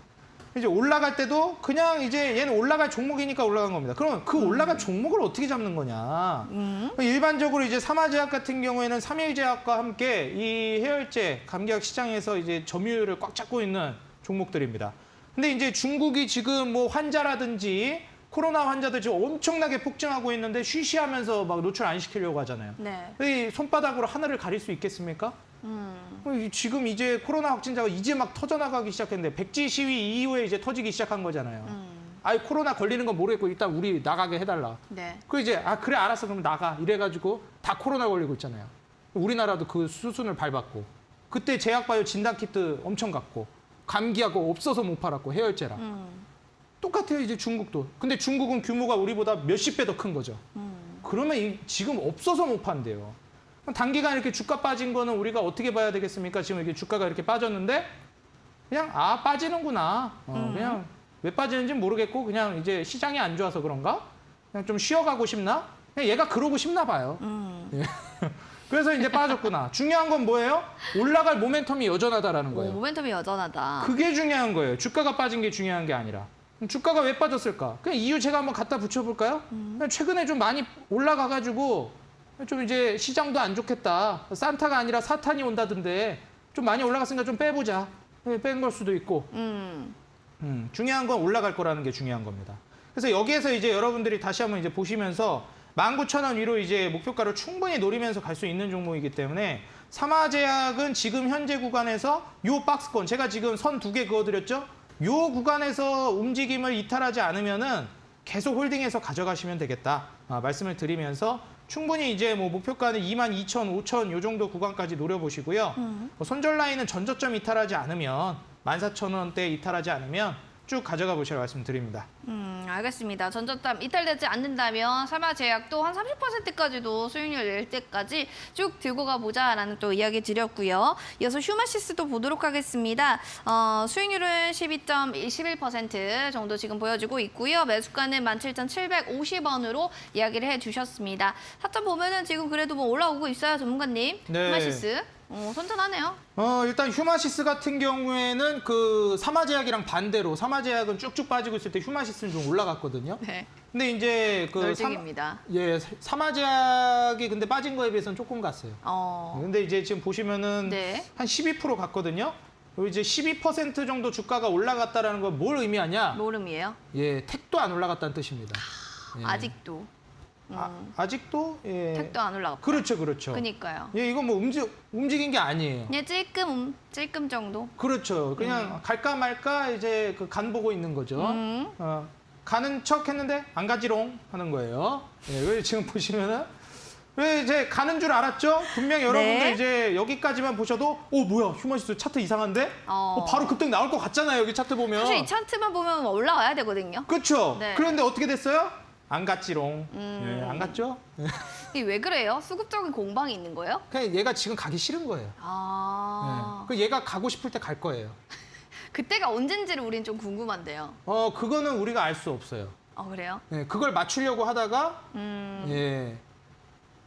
이제 올라갈 때도 그냥 이제 얘는 올라갈 종목이니까 올라간 겁니다. 그러면 그 올라간 종목을 어떻게 잡는 거냐? 일반적으로 이제 사마제약 같은 경우에는 삼일제약과 함께 이 해열제, 감기약 시장에서 이제 점유율을 꽉 잡고 있는 종목들입니다. 근데 이제 중국이 지금 뭐 환자라든지 코로나 환자들 지금 엄청나게 폭증하고 있는데 쉬쉬하면서 막 노출 안 시키려고 하잖아요. 네. 이 손바닥으로 하늘을 가릴 수 있겠습니까? 지금 이제 코로나 확진자가 이제 막 터져나가기 시작했는데 백지 시위 이후에 이제 터지기 시작한 거잖아요. 아이 코로나 걸리는 건 모르겠고 일단 우리 나가게 해달라. 네. 그 이제 그래 알았어 그럼 나가 이래가지고 다 코로나 걸리고 있잖아요. 우리나라도 그 수순을 밟았고 그때 제약바이오 진단키트 엄청 갔고 감기하고 없어서 못 팔았고 해열제랑. 똑같아요 이제 중국도. 근데 중국은 규모가 우리보다 몇십 배 더 큰 거죠. 그러면 지금 없어서 못 판대요. 단기간 이렇게 주가 빠진 거는 우리가 어떻게 봐야 되겠습니까? 지금 이렇게 주가가 이렇게 빠졌는데 그냥 빠지는구나. 그냥 왜 빠지는지 모르겠고 그냥 이제 시장이 안 좋아서 그런가? 그냥 좀 쉬어가고 싶나? 그냥 얘가 그러고 싶나 봐요. 예. 그래서 이제 빠졌구나. 중요한 건 뭐예요? 올라갈 모멘텀이 여전하다라는 거예요. 모멘텀이 여전하다. 그게 중요한 거예요. 주가가 빠진 게 중요한 게 아니라. 그럼 주가가 왜 빠졌을까? 그냥 이유 제가 한번 갖다 붙여볼까요? 그냥 최근에 좀 많이 올라가가지고 좀 이제 시장도 안 좋겠다. 산타가 아니라 사탄이 온다던데 좀 많이 올라갔으니까 좀 빼보자. 뺀 걸 수도 있고. 중요한 건 올라갈 거라는 게 중요한 겁니다. 그래서 여기에서 이제 여러분들이 다시 한번 이제 보시면서 19,000원 위로 이제 목표가를 충분히 노리면서 갈 수 있는 종목이기 때문에 사마제약은 지금 현재 구간에서 요 박스권 제가 지금 선 2개 그어드렸죠? 요 구간에서 움직임을 이탈하지 않으면은 계속 홀딩해서 가져가시면 되겠다. 말씀을 드리면서 충분히 이제 뭐 목표가는 22,000, 5,000 요 정도 구간까지 노려보시고요. 뭐 손절 라인은 전저점 이탈하지 않으면 14,000원대 이탈하지 않으면 쭉 가져가 보시라 말씀드립니다. 알겠습니다. 전저점 이탈되지 않는다면 삼화제약도 한 30%까지도 수익률 낼 때까지 쭉 들고 가보자라는 또 이야기 드렸고요. 이어서 휴마시스도 보도록 하겠습니다. 수익률은 12.11% 정도 지금 보여주고 있고요. 매수가는 17,750원으로 이야기를 해주셨습니다. 타점 보면은 지금 그래도 뭐 올라오고 있어요, 전문가님. 네. 휴마시스. 선전하네요. 일단 휴마시스 같은 경우에는 그 삼화제약이랑 반대로 삼화제약은 쭉쭉 빠지고 있을 때 휴마시스는 좀 올라갔거든요. 네. 근데 이제 그 널찍입니다. 삼화제약이 근데 빠진 거에 비해서는 조금 갔어요. 근데 이제 지금 보시면은 네. 한 12% 갔거든요. 그리고 이제 12% 정도 주가가 올라갔다라는 건 뭘 의미하냐? 노름이에요. 예, 택도 안 올라갔다는 뜻입니다. 예. 아직도. 아직도 예. 택도 안 올라갔다. 그렇죠, 그렇죠. 그니까요. 예, 이건 뭐 움직인 게 아니에요. 그냥 찔끔 정도. 그렇죠. 그냥 갈까 말까 이제 그 간 보고 있는 거죠. 가는 척 했는데 안 가지롱 하는 거예요. 예, 왜 지금 보시면은 왜 이제 가는 줄 알았죠? 분명 여러분들 네. 이제 여기까지만 보셔도 뭐야 휴마시스 차트 이상한데? 바로 급등 나올 것 같잖아요. 여기 차트 보면. 사실 이 차트만 보면 올라와야 되거든요. 그렇죠. 네. 그런데 어떻게 됐어요? 안 갔지롱. 예, 안 갔죠? 이게 왜 그래요? 수급적인 공방이 있는 거예요? 그냥 얘가 지금 가기 싫은 거예요. 그 얘가 가고 싶을 때 갈 거예요. 그때가 언젠지를 우린 좀 궁금한데요. 그거는 우리가 알 수 없어요. 그래요? 예, 그걸 맞추려고 하다가 예,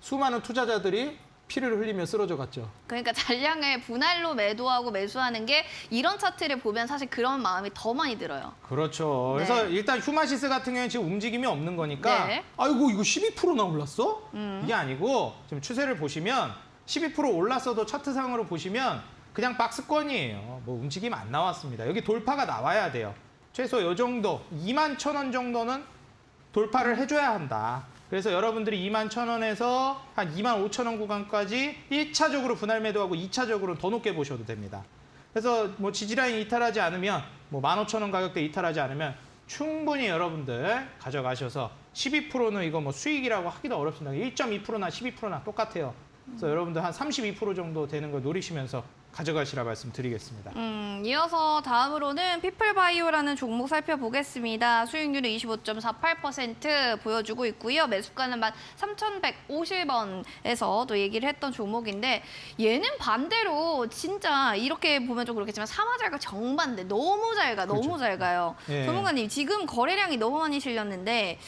수많은 투자자들이 피를 흘리며 쓰러져 갔죠. 그러니까 잔량을 분할로 매도하고 매수하는 게 이런 차트를 보면 사실 그런 마음이 더 많이 들어요. 그렇죠. 네. 그래서 일단 휴마시스 같은 경우는 지금 움직임이 없는 거니까 네. 아이고 이거 12%나 올랐어? 이게 아니고 지금 추세를 보시면 12% 올랐어도 차트상으로 보시면 그냥 박스권이에요. 뭐 움직임 안 나왔습니다. 여기 돌파가 나와야 돼요. 최소 이 정도 21,000원 정도는 돌파를 해줘야 한다. 그래서 여러분들이 21,000원에서 한 25,000원 구간까지 1차적으로 분할 매도하고 2차적으로 더 높게 보셔도 됩니다. 그래서 뭐 지지라인 이탈하지 않으면 뭐 15,000원 가격대 이탈하지 않으면 충분히 여러분들 가져가셔서 12%는 이거 뭐 수익이라고 하기도 어렵습니다. 1.2%나 12%나 똑같아요. 그래서 여러분들 한 32% 정도 되는 걸 노리시면서 가져가시라 말씀드리겠습니다. 이어서 다음으로는 피플바이오라는 종목 살펴보겠습니다. 수익률은 25.48% 보여주고 있고요. 매수가는 13,150원에서 또 얘기를 했던 종목인데 얘는 반대로 진짜 이렇게 보면 좀 그렇겠지만 삼화제약과 정반대. 너무 잘 가, 너무 그렇죠. 잘 가요. 예. 전문가님 지금 거래량이 너무 많이 실렸는데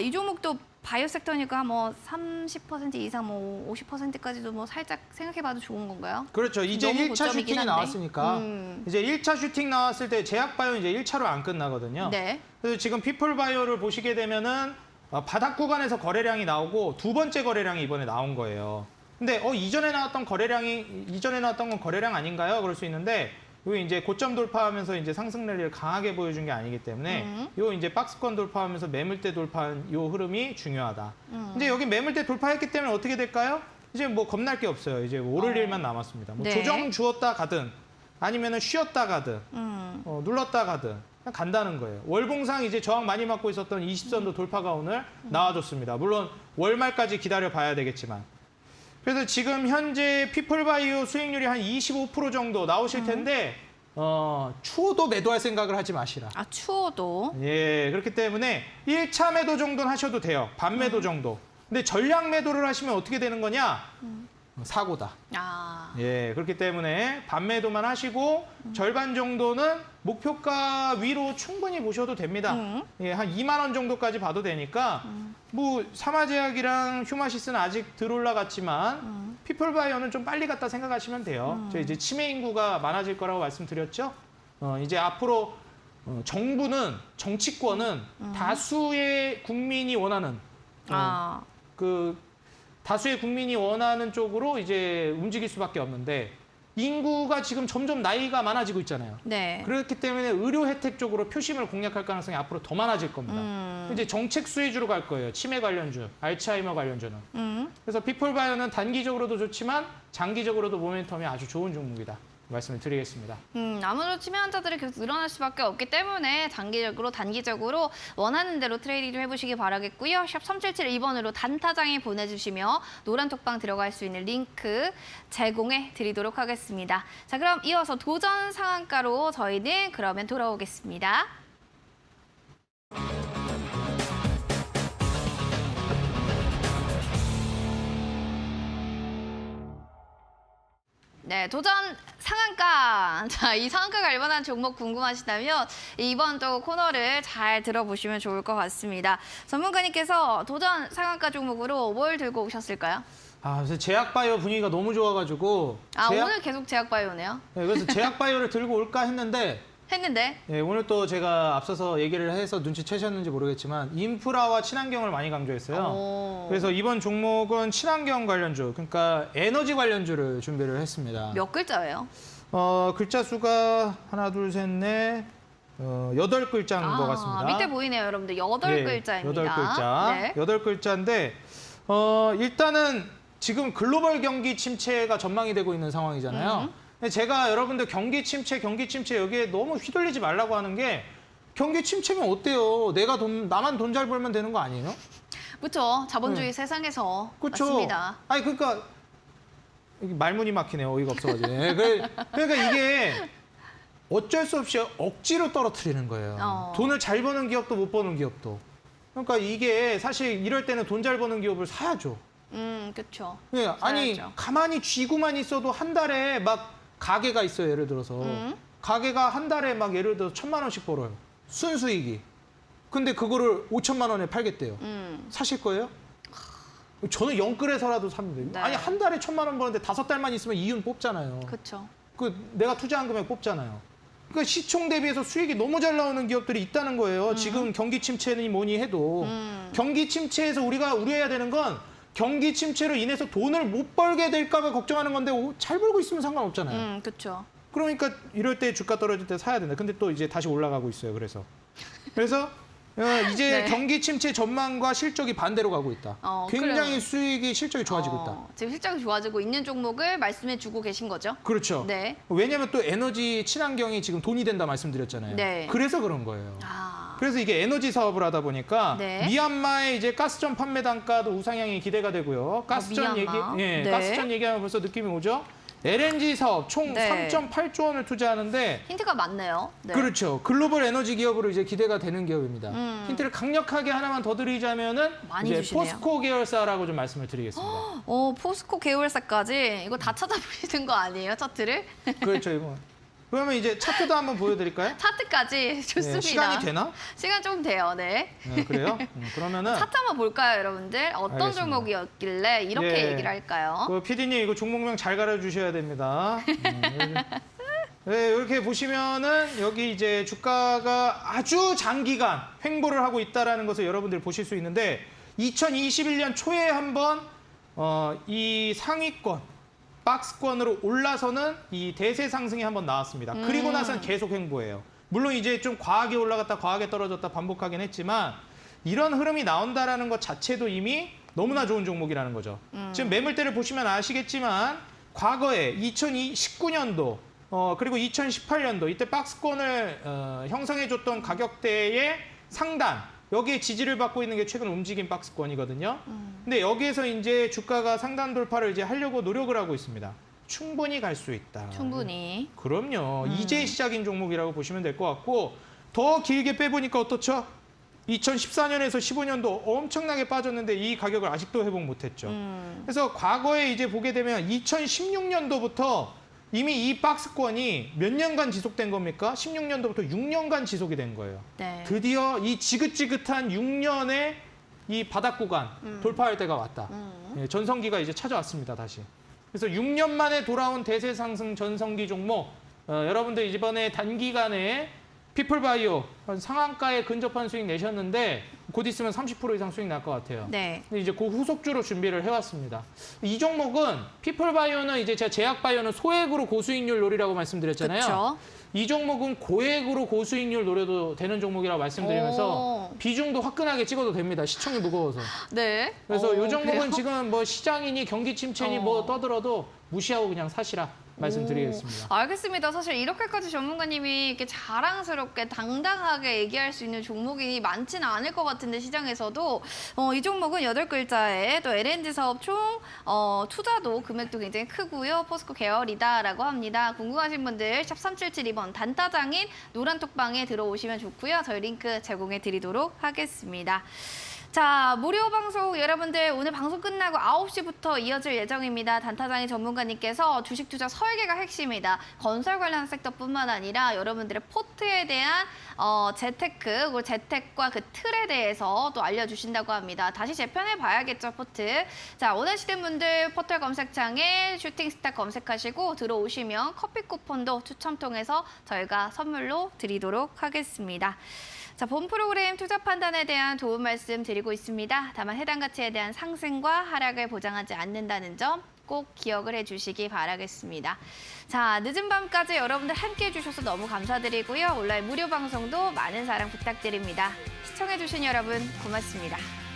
이 종목도 바이오 섹터니까 뭐 30% 이상 뭐 50%까지도 뭐 살짝 생각해봐도 좋은 건가요? 그렇죠. 이제 너무 1차 고점이긴 슈팅이 한데. 나왔으니까 이제 1차 슈팅 나왔을 때 제약바이오 이제 1차로 안 끝나거든요. 네. 그래서 지금 피플바이오를 보시게 되면은 바닥 구간에서 거래량이 나오고 두 번째 거래량이 이번에 나온 거예요. 근데 이전에 나왔던 건 거래량 아닌가요? 그럴 수 있는데 이게 이제 고점 돌파하면서 이제 상승 랠리를 강하게 보여준 게 아니기 때문에 요 이제 박스권 돌파하면서 매물대 돌파한 요 흐름이 중요하다. 이제 여기 매물대 돌파했기 때문에 어떻게 될까요? 이제 뭐 겁날 게 없어요. 이제 오를 일만 남았습니다. 뭐 네. 조정 주었다 가든 아니면은 쉬었다 가든 눌렀다 가든 그냥 간다는 거예요. 월봉상 이제 저항 많이 맞고 있었던 20선도 돌파가 오늘 나와줬습니다. 물론 월말까지 기다려 봐야 되겠지만. 그래서 지금 현재 피플바이오 수익률이 한 25% 정도 나오실 텐데 추호도 매도할 생각을 하지 마시라. 추워도. 예, 그렇기 때문에 1차 매도 정도는 하셔도 돼요. 반 매도 정도. 근데 전량 매도를 하시면 어떻게 되는 거냐? 사고다. 예, 그렇기 때문에 반 매도만 하시고 절반 정도는 목표가 위로 충분히 보셔도 됩니다. 예, 한 2만 원 정도까지 봐도 되니까 뭐 삼화제약이랑 휴마시스는 아직 덜 올라갔지만 피플바이오는 좀 빨리 갔다 생각하시면 돼요. 저 이제 치매 인구가 많아질 거라고 말씀드렸죠. 이제 앞으로 정치권은 다수의 국민이 원하는 다수의 국민이 원하는 쪽으로 이제 움직일 수밖에 없는데 인구가 지금 점점 나이가 많아지고 있잖아요. 네. 그렇기 때문에 의료 혜택 쪽으로 표심을 공략할 가능성이 앞으로 더 많아질 겁니다. 이제 정책 수혜주로 갈 거예요. 치매 관련주, 알츠하이머 관련주는. 그래서 피플바이오는 단기적으로도 좋지만 장기적으로도 모멘텀이 아주 좋은 종목이다. 말씀을 드리겠습니다. 아무래도 치매 환자들이 계속 늘어날 수밖에 없기 때문에 단기적으로 원하는 대로 트레이딩 좀 해보시기 바라겠고요. 샵 3772번으로 단타장에 보내주시며 노란 톡방 들어갈 수 있는 링크 제공해 드리도록 하겠습니다. 자, 그럼 이어서 도전 상한가로 저희는 그러면 돌아오겠습니다. 네, 도전 상한가. 자, 이 상한가가 얼마나 종목 궁금하시다면 이번 또 코너를 잘 들어보시면 좋을 것 같습니다. 전문가님께서 도전 상한가 종목으로 뭘 들고 오셨을까요? 그래서 제약바이오 분위기가 너무 좋아가지고 오늘 계속 제약바이오네요. 네, 그래서 제약바이오를 들고 올까 했는데 네, 오늘 또 제가 앞서서 얘기를 해서 눈치채셨는지 모르겠지만 인프라와 친환경을 많이 강조했어요. 그래서 이번 종목은 친환경 관련주, 그러니까 에너지 관련주를 준비를 했습니다. 몇 글자예요? 글자 수가 하나, 둘, 셋, 넷, 8글자인 것 같습니다. 밑에 보이네요, 여러분들. 8글자입니다. 8글자. 네. 8글자인데 일단은 지금 글로벌 경기 침체가 전망이 되고 있는 상황이잖아요. 근데 제가 여러분들 경기 침체 여기에 너무 휘둘리지 말라고 하는 게 경기 침체면 어때요? 나만 돈 잘 벌면 되는 거 아니에요? 그렇죠. 자본주의 세상에서 그쵸? 맞습니다. 아니 그러니까 말문이 막히네요. 어이가 없어가지고. 그러니까 이게 어쩔 수 없이 억지로 떨어뜨리는 거예요. 돈을 잘 버는 기업도 못 버는 기업도. 그러니까 이게 사실 이럴 때는 돈 잘 버는 기업을 사야죠. 그렇죠. 네, 아니 가만히 쥐고만 있어도 한 달에 막 가게가 있어요. 예를 들어서 가게가 한 달에 막 예를 들어서 1,000만 원씩 벌어요. 순수익이. 근데 그거를 5천만 원에 팔겠대요. 사실 거예요? 저는 영끌에서라도 삽니다. 네. 아니 한 달에 1,000만 원 버는데 5달만 있으면 이윤 뽑잖아요. 그렇죠. 내가 투자한 금액 뽑잖아요. 그러니까 시총 대비해서 수익이 너무 잘 나오는 기업들이 있다는 거예요. 지금 경기 침체니 뭐니 해도 경기 침체에서 우리가 우려해야 되는 건 경기 침체로 인해서 돈을 못 벌게 될까 봐 걱정하는 건데 잘 벌고 있으면 상관없잖아요. 그렇죠. 그러니까 이럴 때 주가 떨어질 때 사야 된다. 근데 또 이제 다시 올라가고 있어요. 그래서 이제 네. 경기 침체 전망과 실적이 반대로 가고 있다. 굉장히 그래요. 실적이 좋아지고 있다. 지금 실적이 좋아지고 있는 종목을 말씀해 주고 계신 거죠? 그렇죠. 네. 왜냐하면 또 에너지 친환경이 지금 돈이 된다 말씀드렸잖아요. 네. 그래서 그런 거예요. 그래서 이게 에너지 사업을 하다 보니까 네. 미얀마의 이제 가스전 판매 단가도 우상향이 기대가 되고요. 가스전 미얀마. 네. 네. 얘기하면 벌써 느낌이 오죠. LNG 사업 총 네. 3.8조 원을 투자하는데 힌트가 많네요. 네. 그렇죠. 글로벌 에너지 기업으로 이제 기대가 되는 기업입니다. 힌트를 강력하게 하나만 더 드리자면은 많이 이제 주시네요. 포스코 계열사라고 좀 말씀을 드리겠습니다. 포스코 계열사까지 이거 다 찾아보시는 거 아니에요, 차트를? 그렇죠, 이거. 그러면 이제 차트도 한번 보여드릴까요? 차트까지 좋습니다. 네, 시간이 되나? 시간 좀 돼요, 네. 그래요? 그러면은 차트 한번 볼까요, 여러분들? 어떤 알겠습니다. 종목이었길래 이렇게 예. 얘기를 할까요? PD님 이거 종목명 잘 가려주셔야 됩니다. 네, 이렇게 보시면은 여기 이제 주가가 아주 장기간 횡보를 하고 있다라는 것을 여러분들 보실 수 있는데 2021년 초에 한번 이 상위권 박스권으로 올라서는 이 대세 상승이 한번 나왔습니다. 그리고 나서는 계속 횡보예요. 물론 이제 좀 과하게 올라갔다 과하게 떨어졌다 반복하긴 했지만 이런 흐름이 나온다라는 것 자체도 이미 너무나 좋은 종목이라는 거죠. 지금 매물대를 보시면 아시겠지만 과거에 2019년도 그리고 2018년도 이때 박스권을 형성해줬던 가격대의 상단 여기에 지지를 받고 있는 게 최근 움직인 박스권이거든요. 근데 여기에서 이제 주가가 상단 돌파를 이제 하려고 노력을 하고 있습니다. 충분히 갈 수 있다. 충분히. 그럼요. 이제 시작인 종목이라고 보시면 될 것 같고 더 길게 빼보니까 어떻죠? 2014년에서 15년도 엄청나게 빠졌는데 이 가격을 아직도 회복 못했죠. 그래서 과거에 이제 보게 되면 2016년도부터 이미 이 박스권이 몇 년간 지속된 겁니까? 16년도부터 6년간 지속이 된 거예요. 네. 드디어 이 지긋지긋한 6년의 이 바닥 구간 돌파할 때가 왔다. 예, 전성기가 이제 찾아왔습니다, 다시. 그래서 6년 만에 돌아온 대세 상승 전성기 종목, 여러분들 이번에 단기간에 피플바이오 상한가에 근접한 수익 내셨는데 곧 있으면 30% 이상 수익 날 것 같아요. 네. 근데 이제 그 후속주로 준비를 해왔습니다. 이 종목은 피플바이오는 이제 제가 제약바이오는 소액으로 고수익률 노리라고 말씀드렸잖아요. 그쵸? 이 종목은 고액으로 고수익률 노려도 되는 종목이라고 말씀드리면서 비중도 화끈하게 찍어도 됩니다. 시총이 무거워서. 네. 그래서 이 종목은 그래요? 지금 뭐 시장이니 경기 침체니 뭐 떠들어도 무시하고 그냥 사시라. 말씀드리겠습니다. 알겠습니다. 사실 이렇게까지 전문가님이 이렇게 자랑스럽게 당당하게 얘기할 수 있는 종목이 많지는 않을 것 같은데 시장에서도 이 종목은 8글자에 또 L&D 사업 총 투자도 금액도 굉장히 크고요. 포스코 계열이다라고 합니다. 궁금하신 분들 샵 3772번 단타장인 노란톡방에 들어오시면 좋고요. 저희 링크 제공해 드리도록 하겠습니다. 자, 무료 방송 여러분들 오늘 방송 끝나고 9시부터 이어질 예정입니다. 단타장의 전문가님께서 주식 투자 설계가 핵심이다. 건설 관련 섹터뿐만 아니라 여러분들의 포트에 대한 재테크, 그리고 재테크와 그 틀에 대해서 또 알려주신다고 합니다. 다시 재편해 봐야겠죠, 포트. 자, 원하시는 분들 포털 검색창에 슈팅스타 검색하시고 들어오시면 커피 쿠폰도 추첨 통해서 저희가 선물로 드리도록 하겠습니다. 자, 본 프로그램 투자 판단에 대한 도움 말씀 드리고 있습니다. 다만 해당 가치에 대한 상승과 하락을 보장하지 않는다는 점 꼭 기억을 해주시기 바라겠습니다. 자, 늦은 밤까지 여러분들 함께해 주셔서 너무 감사드리고요. 온라인 무료 방송도 많은 사랑 부탁드립니다. 시청해주신 여러분 고맙습니다.